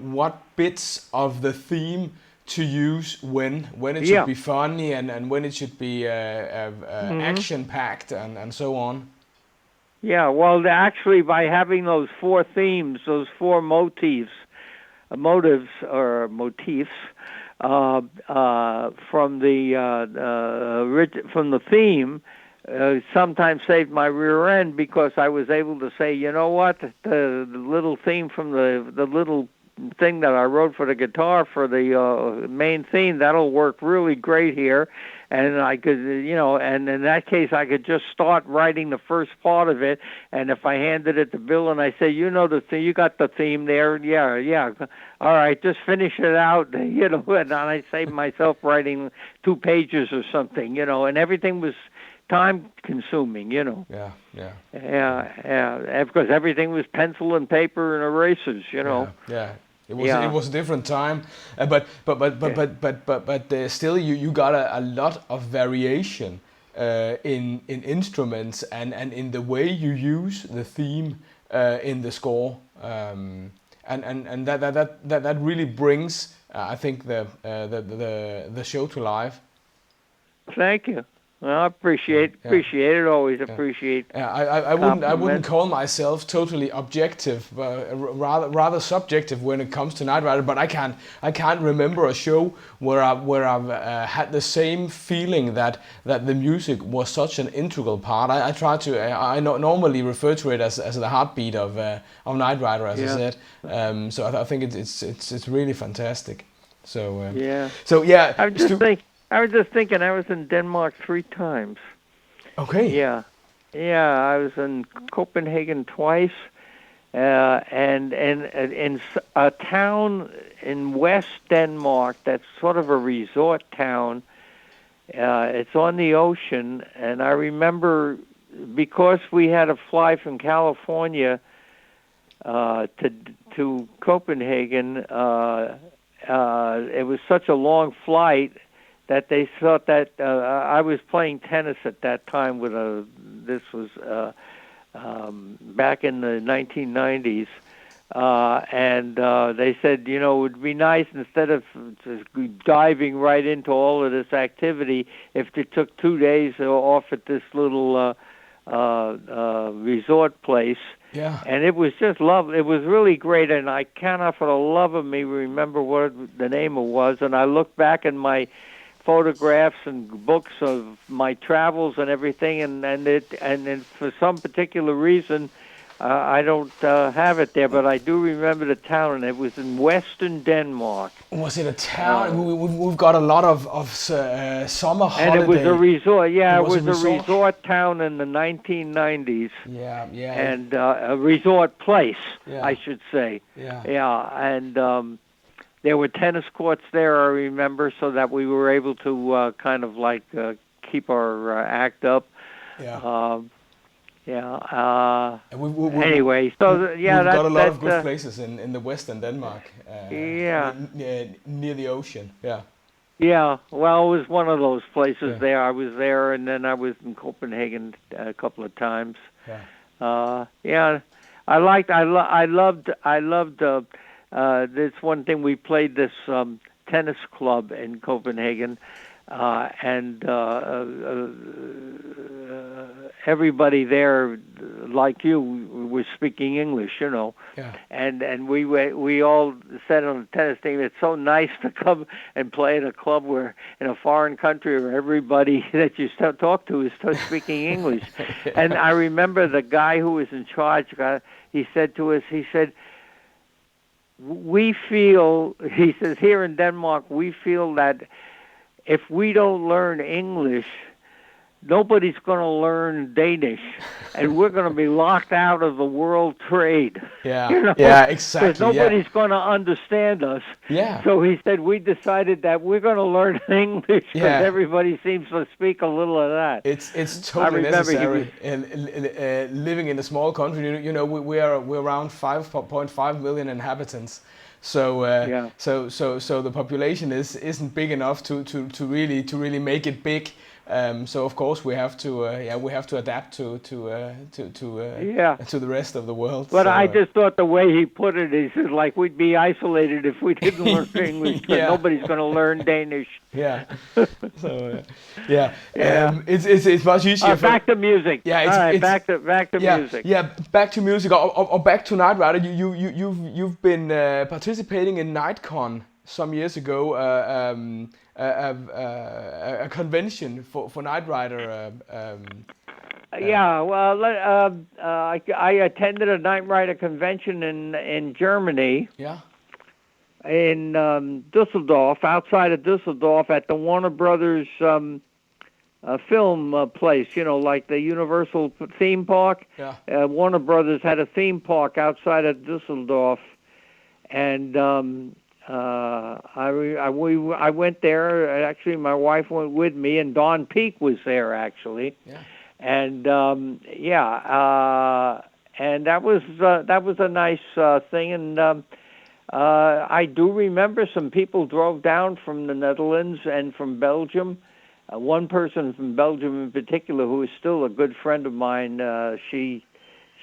what bits of the theme to use when it should be funny and when it should be action packed and so on. Yeah, well, actually, by having those four themes, those four motifs from the theme, sometimes saved my rear end, because I was able to say, you know what, the little theme from the little thing that I wrote for the guitar for the main theme, that'll work really great here. And I could, and in that case, I could just start writing the first part of it. And if I handed it to Bill and I say, you got the theme there, yeah, all right, just finish it out, and I saved myself writing 2 pages or something, and everything was time-consuming, Yeah. Because everything was pencil and paper and erasers, Yeah. It was a different time, but still you got a lot of variation in instruments and in the way you use the theme in the score, and that really brings I think the show to life. Thank you. Well, I appreciate it. Always appreciate. I wouldn't call myself totally objective, rather subjective when it comes to Knight Rider. But I can't remember a show where I've had the same feeling that the music was such an integral part. I normally refer to it as the heartbeat of Knight Rider, as I said. So I think it's really fantastic. So I was just thinking, I was in Denmark 3 times. Okay. Yeah, I was in Copenhagen twice, and in a town in West Denmark that's sort of a resort town. It's on the ocean, and I remember, because we had to fly from California to Copenhagen, it was such a long flight that they thought that I was playing tennis at that time with this was back in the 1990s, and they said, it would be nice, instead of just diving right into all of this activity, if they took 2 days off at this little resort place. Yeah. And it was just lovely. It was really great, and I cannot for the love of me remember what the name was. And I looked back in my photographs and books of my travels and everything, and then for some particular reason, I don't have it there, but I do remember the town, and it was in Western Denmark. Was it a town? We've got a lot of summer holiday. And it was a resort. Yeah, it was a resort town in the 1990s. Yeah. And a resort place, I should say. Yeah. Yeah, and there were tennis courts there, I remember, so that we were able to kind of like keep our act up. Yeah. Anyway, so we've got a lot of good places in the Western Denmark. Near the ocean. Yeah. Yeah, well, it was one of those places there. I was there, and then I was in Copenhagen a couple of times. Yeah. I loved. This one thing, we played this tennis club in Copenhagen, and everybody there, like you, was speaking English, you know. Yeah. And we all said on the tennis team, it's so nice to come and play at a club where, in a foreign country, where everybody that you talk to is speaking English. Yeah. And I remember the guy who was in charge, he said to us, he said, he says, here in Denmark, we feel that if we don't learn English, nobody's going to learn Danish, and we're going to be locked out of the world trade. Yeah, you know? Yeah, exactly. Because nobody's going to understand us. Yeah. So he said, we decided that we're going to learn English because everybody seems to speak a little of that. It's totally necessary. And living in a small country, you know, we're around 5.5 million inhabitants. So so the population isn't big enough to really make it big. So of course we have to adapt to the rest of the world. But I just thought the way he put it is like we'd be isolated if we didn't learn English, because nobody's going to learn Danish. Yeah. So it's much easier. Back to music. Yeah. Back to music. Yeah. Back to music or back to Night Rider. You've been participating in NightCon some years ago. A convention for Night Rider. I attended a Night Rider convention in Germany. Yeah. In Düsseldorf, outside of Düsseldorf, at the Warner Brothers film place. You know, like the Universal theme park. Yeah. Warner Brothers had a theme park outside of Düsseldorf, and I went there. Actually, my wife went with me, and Don Peake was there actually. Yeah. And and that was a nice thing. And I do remember some people drove down from the Netherlands and from Belgium. One person from Belgium in particular, who is still a good friend of mine. She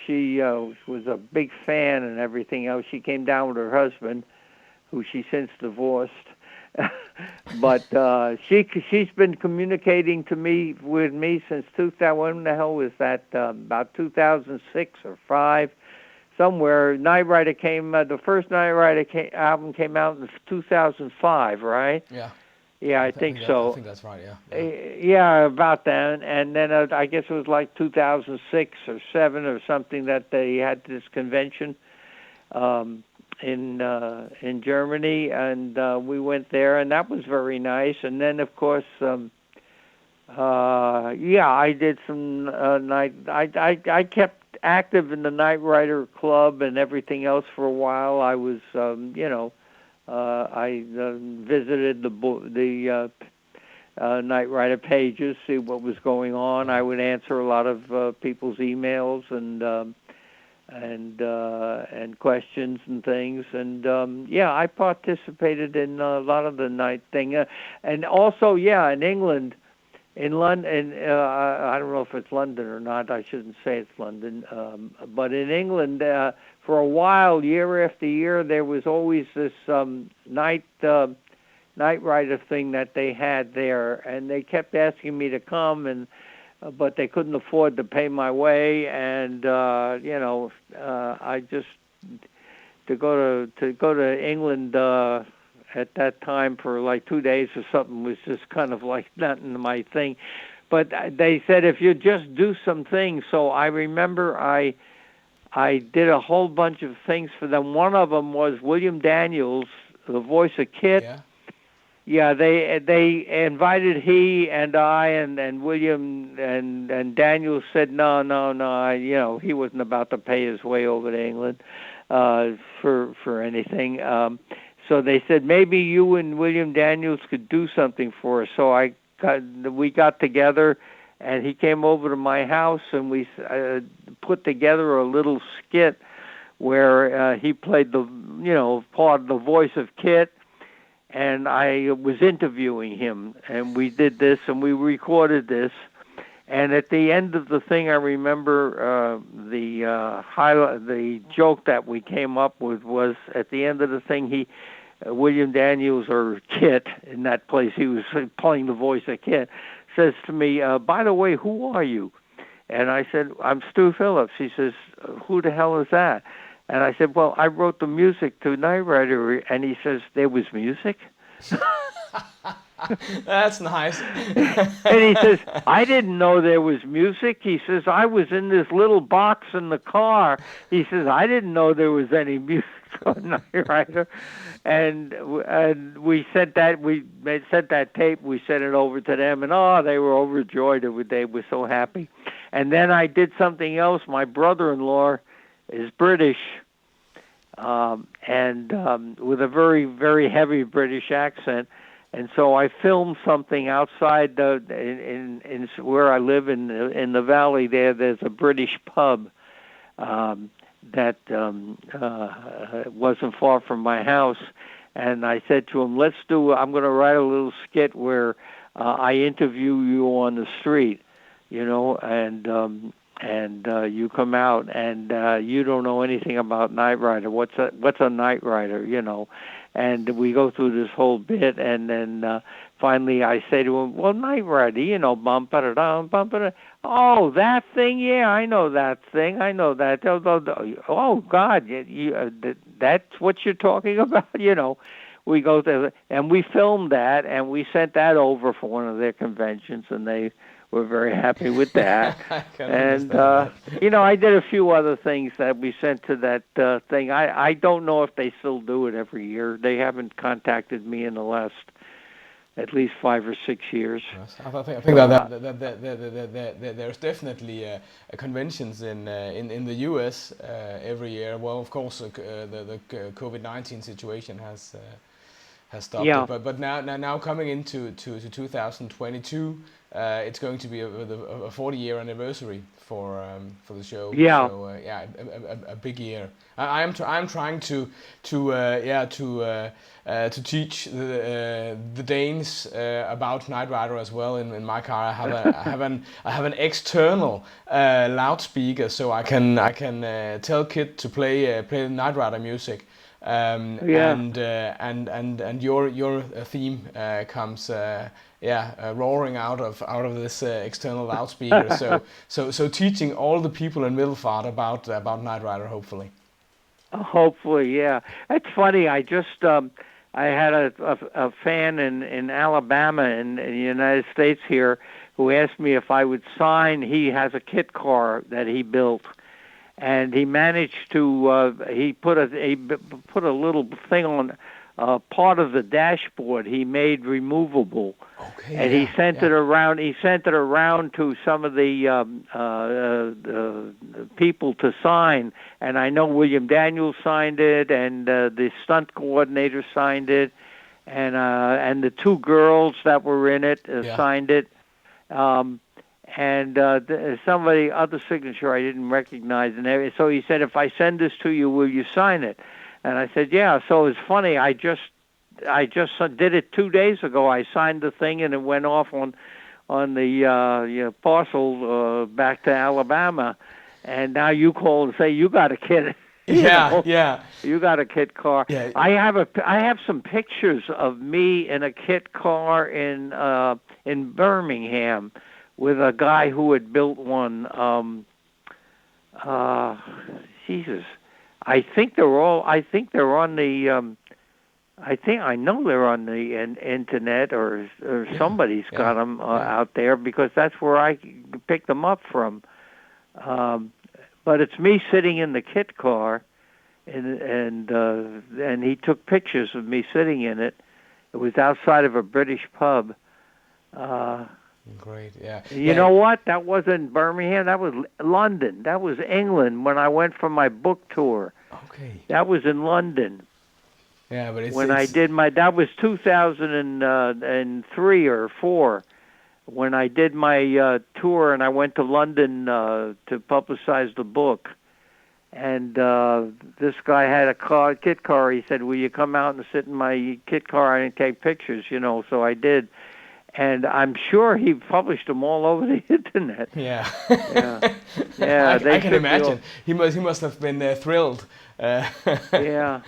was a big fan and everything else. She came down with her husband, who she since divorced. But she's been communicating with me since 2000. When the hell was that? About 2006 or 5, somewhere. Night Rider came. The first Night Rider album came out in 2005, right? Yeah. Yeah, I think so. I think that's right. Yeah. Yeah, about that. And then I guess it was like 2006 or 7 or something that they had this convention. In Germany, and we went there, and that was very nice. And then, of course, I did some night. I kept active in the Night Rider Club and everything else for a while. I was, I visited the Night Rider pages, see what was going on. I would answer a lot of people's emails and questions and things, and I participated in a lot of the night thing, and also in England, in London. I don't know if it's London or not. I shouldn't say it's London, but in England, for a while, year after year, there was always this night rider thing that they had there, and they kept asking me to come, but they couldn't afford to pay my way, and I just to go to England at that time for like 2 days or something was just kind of like not my thing. But they said if you just do some things. So I remember I did a whole bunch of things for them. One of them was William Daniels, the voice of Kit. Yeah. Yeah, they invited he and I and William and Daniels said no. He wasn't about to pay his way over to England for anything. So they said maybe you and William Daniels could do something for us. So we got together, and he came over to my house, and we put together a little skit where he played the part of the voice of Kit. And I was interviewing him, and we did this, and we recorded this. And at the end of the thing, I remember the joke that we came up with was at the end of the thing, William Daniels, or Kit, in that place, he was playing the voice of Kit, says to me, by the way, who are you? And I said, I'm Stu Phillips. He says, who the hell is that? And I said, well, I wrote the music to Knight Rider. And he says, there was music? That's nice. And he says, I didn't know there was music. He says, I was in this little box in the car. He says, I didn't know there was any music on Knight Rider. And we sent that tape. We sent it over to them. And, they were overjoyed. They were so happy. And then I did something else. My brother-in-law is British, and with a very, very heavy British accent. And so I filmed something outside in where I live in the valley. There's a British pub that wasn't far from my house. And I said to him, I'm going to write a little skit where I interview you on the street, and you come out and you don't know anything about Knight Rider. What's a Knight Rider, And we go through this whole bit, and then finally I say to him, well, Knight Rider, bum-ba-da-dum, bum-ba-da. Oh, that thing? Yeah, I know that thing. I know that. Oh God, that's what you're talking about, We go there, and we filmed that, and we sent that over for one of their conventions, and they were very happy with that. And, I did a few other things that we sent to that thing. I don't know if they still do it every year. They haven't contacted me in the last at least 5 or 6 years. Yes, I think that there's definitely conventions in the U.S. Every year. Well, of course, the COVID-19 situation has stopped it. But now coming into 2022, it's going to be a 40-year anniversary for the show. Yeah. So a big year. I'm trying to teach the Danes about Knight Rider as well. In my car, I have an external loudspeaker, so I can tell Kit to play the Knight Rider music. And your theme comes roaring out of this external loudspeaker. So teaching all the people in Middelfart about Knight Rider, hopefully. Hopefully, yeah. It's funny. I just I had a fan in Alabama in the United States here who asked me if I would sign. He has a kit car that he built. And he managed to he put a little thing on part of the dashboard he made removable. Okay. And he sent it around. He sent it around to some of the people to sign. And I know William Daniels signed it, and the stunt coordinator signed it, and the two girls that were in it signed it. And somebody other signature I didn't recognize, and so he said, "If I send this to you, will you sign it?" And I said, "Yeah." So it's funny. I just did it 2 days ago. I signed the thing, and it went off on the parcel back to Alabama. And now you call and say you got a kit. You got a kit car. Yeah. I have some pictures of me in a kit car in Birmingham, with a guy who had built one. Jesus, I think they're on the I know they're on the internet, or somebody's got them out there, because that's where I picked them up from. But it's me sitting in the kit car, and he took pictures of me sitting in it. It was outside of a British pub. Great, yeah. You know what? That wasn't Birmingham. That was London. That was England when I went for my book tour. Okay. That was in London. Yeah, but I did that was 2003 or 4 when I did my tour, and I went to London to publicize the book. And this guy had a kit car. He said, "Will you come out and sit in my kit car and take pictures?" So I did. And I'm sure he published them all over the internet. Yeah. Yeah. I can imagine. He must have been thrilled. Yeah.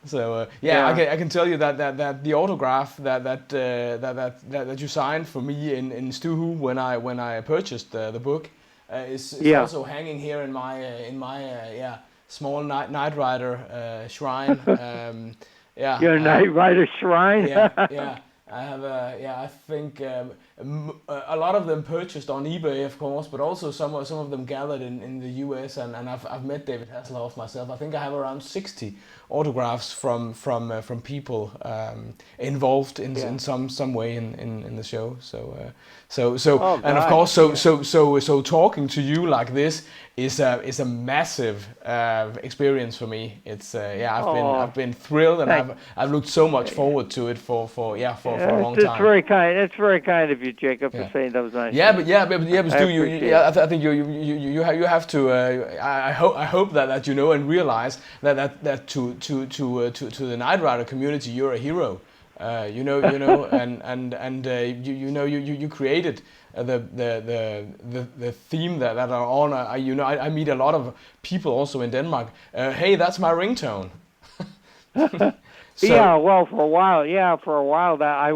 So I can tell you that the autograph that you signed for me in Stu when I purchased the book is also hanging here in my small Night Rider shrine. Your Night Rider shrine. Yeah. I have I think a lot of them purchased on eBay, of course, but also some of them gathered in the US, and I've met David Hasselhoff myself. I think I have around 60 autographs from people involved in some way in the show. And of course, so talking to you like this is a massive experience for me. It's I've been thrilled, and I've looked so much forward to it for a long time. It's very kind. It's very kind of you, Jacob, for saying those nice things. But Stu, I think you have to. I hope that you know and realize that to the Night Rider community, you're a hero. You created the theme that are on. I meet a lot of people also in Denmark. Hey, that's my ringtone. For a while that I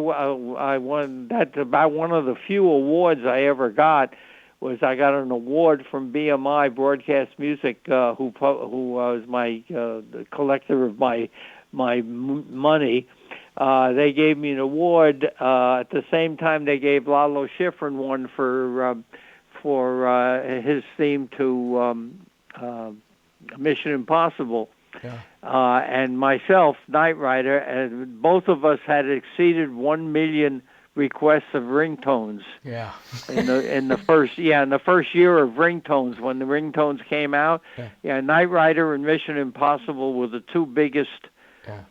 won. That's about one of the few awards I ever got. Was I got an award from BMI Broadcast Music, who was my collector of my money. They gave me an award. At the same time, they gave Lalo Schifrin one for his theme to Mission Impossible. Yeah. And myself, Knight Rider, and both of us had exceeded 1 million requests of ringtones. Yeah. in the first year of ringtones, when the ringtones came out. Yeah, Knight Rider and Mission Impossible were the two biggest.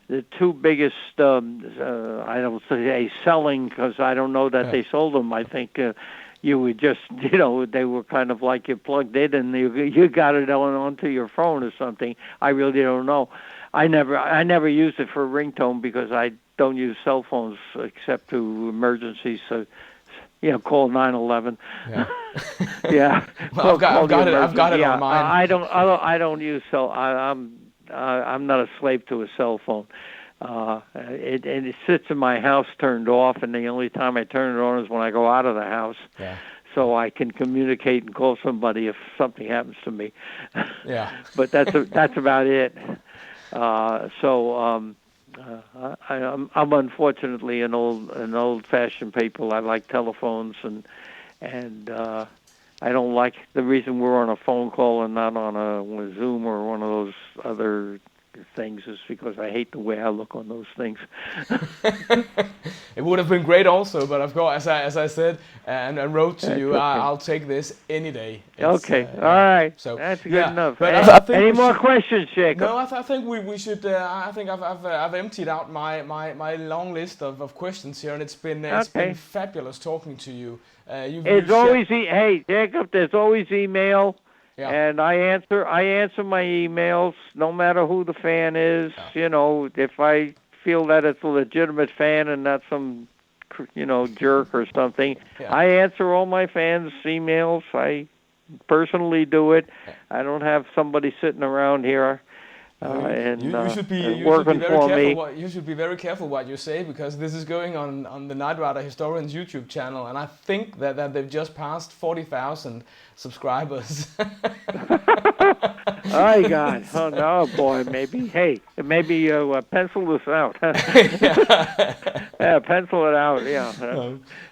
The two biggest, I don't say selling, because I don't know that they sold them. I think you would just, they were kind of like you plugged in and you got it onto your phone or something. I really don't know. I never used it for a ringtone because I don't use cell phones except to emergencies. So, call 911. Yeah. Yeah. Well, I've got it on mine. I don't use cell. I'm not a slave to a cell phone. It sits in my house turned off, and the only time I turn it on is when I go out of the house. Yeah. So I can communicate and call somebody if something happens to me. Yeah. But that's about it. I'm unfortunately an old-fashioned people. I like telephones and I don't like the reason we're on a phone call and not on a Zoom or one of those other things is because I hate the way I look on those things. It would have been great also, but of course, as I said and I wrote to you, I'll take this any day. Okay, all right. So that's good enough. But I think any more questions, Jacob? No, I think we should. I think I've emptied out my long list of questions here, and it's been fabulous talking to you. Hey Jacob, there's always email. Yeah. And I answer my emails, no matter who the fan is. Yeah. If I feel that it's a legitimate fan and not some, jerk or something, I answer all my fans' emails. I personally do it. Yeah. I don't have somebody sitting around here. You should be very careful what you say, because this is going on the Night Rider Historians YouTube channel, and I think that they've just passed 40,000 subscribers. Oh God! Oh no, boy. Maybe pencil this out. Yeah, pencil it out. Yeah.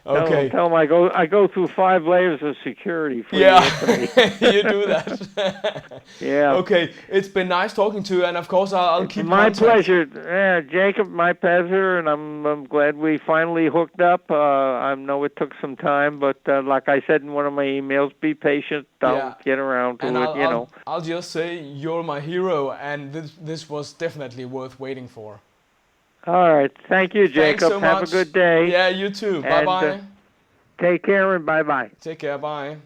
Okay. Tell them I go through 5 layers of security for Yeah, you, Anthony. you do that. Yeah. Okay, it's been nice talking to you, and of course I'll keep My contact. pleasure. Yeah, Jacob, my pleasure, and I'm glad we finally hooked up. I know it took some time, but like I said in one of my emails, be patient. I'll get around to and it. I'll just say you're my hero, and this was definitely worth waiting for. All right. Thank you, Thanks Jacob. so Have much. a good day. Yeah, you too. Bye And bye. take care and bye-bye. Take care. Bye.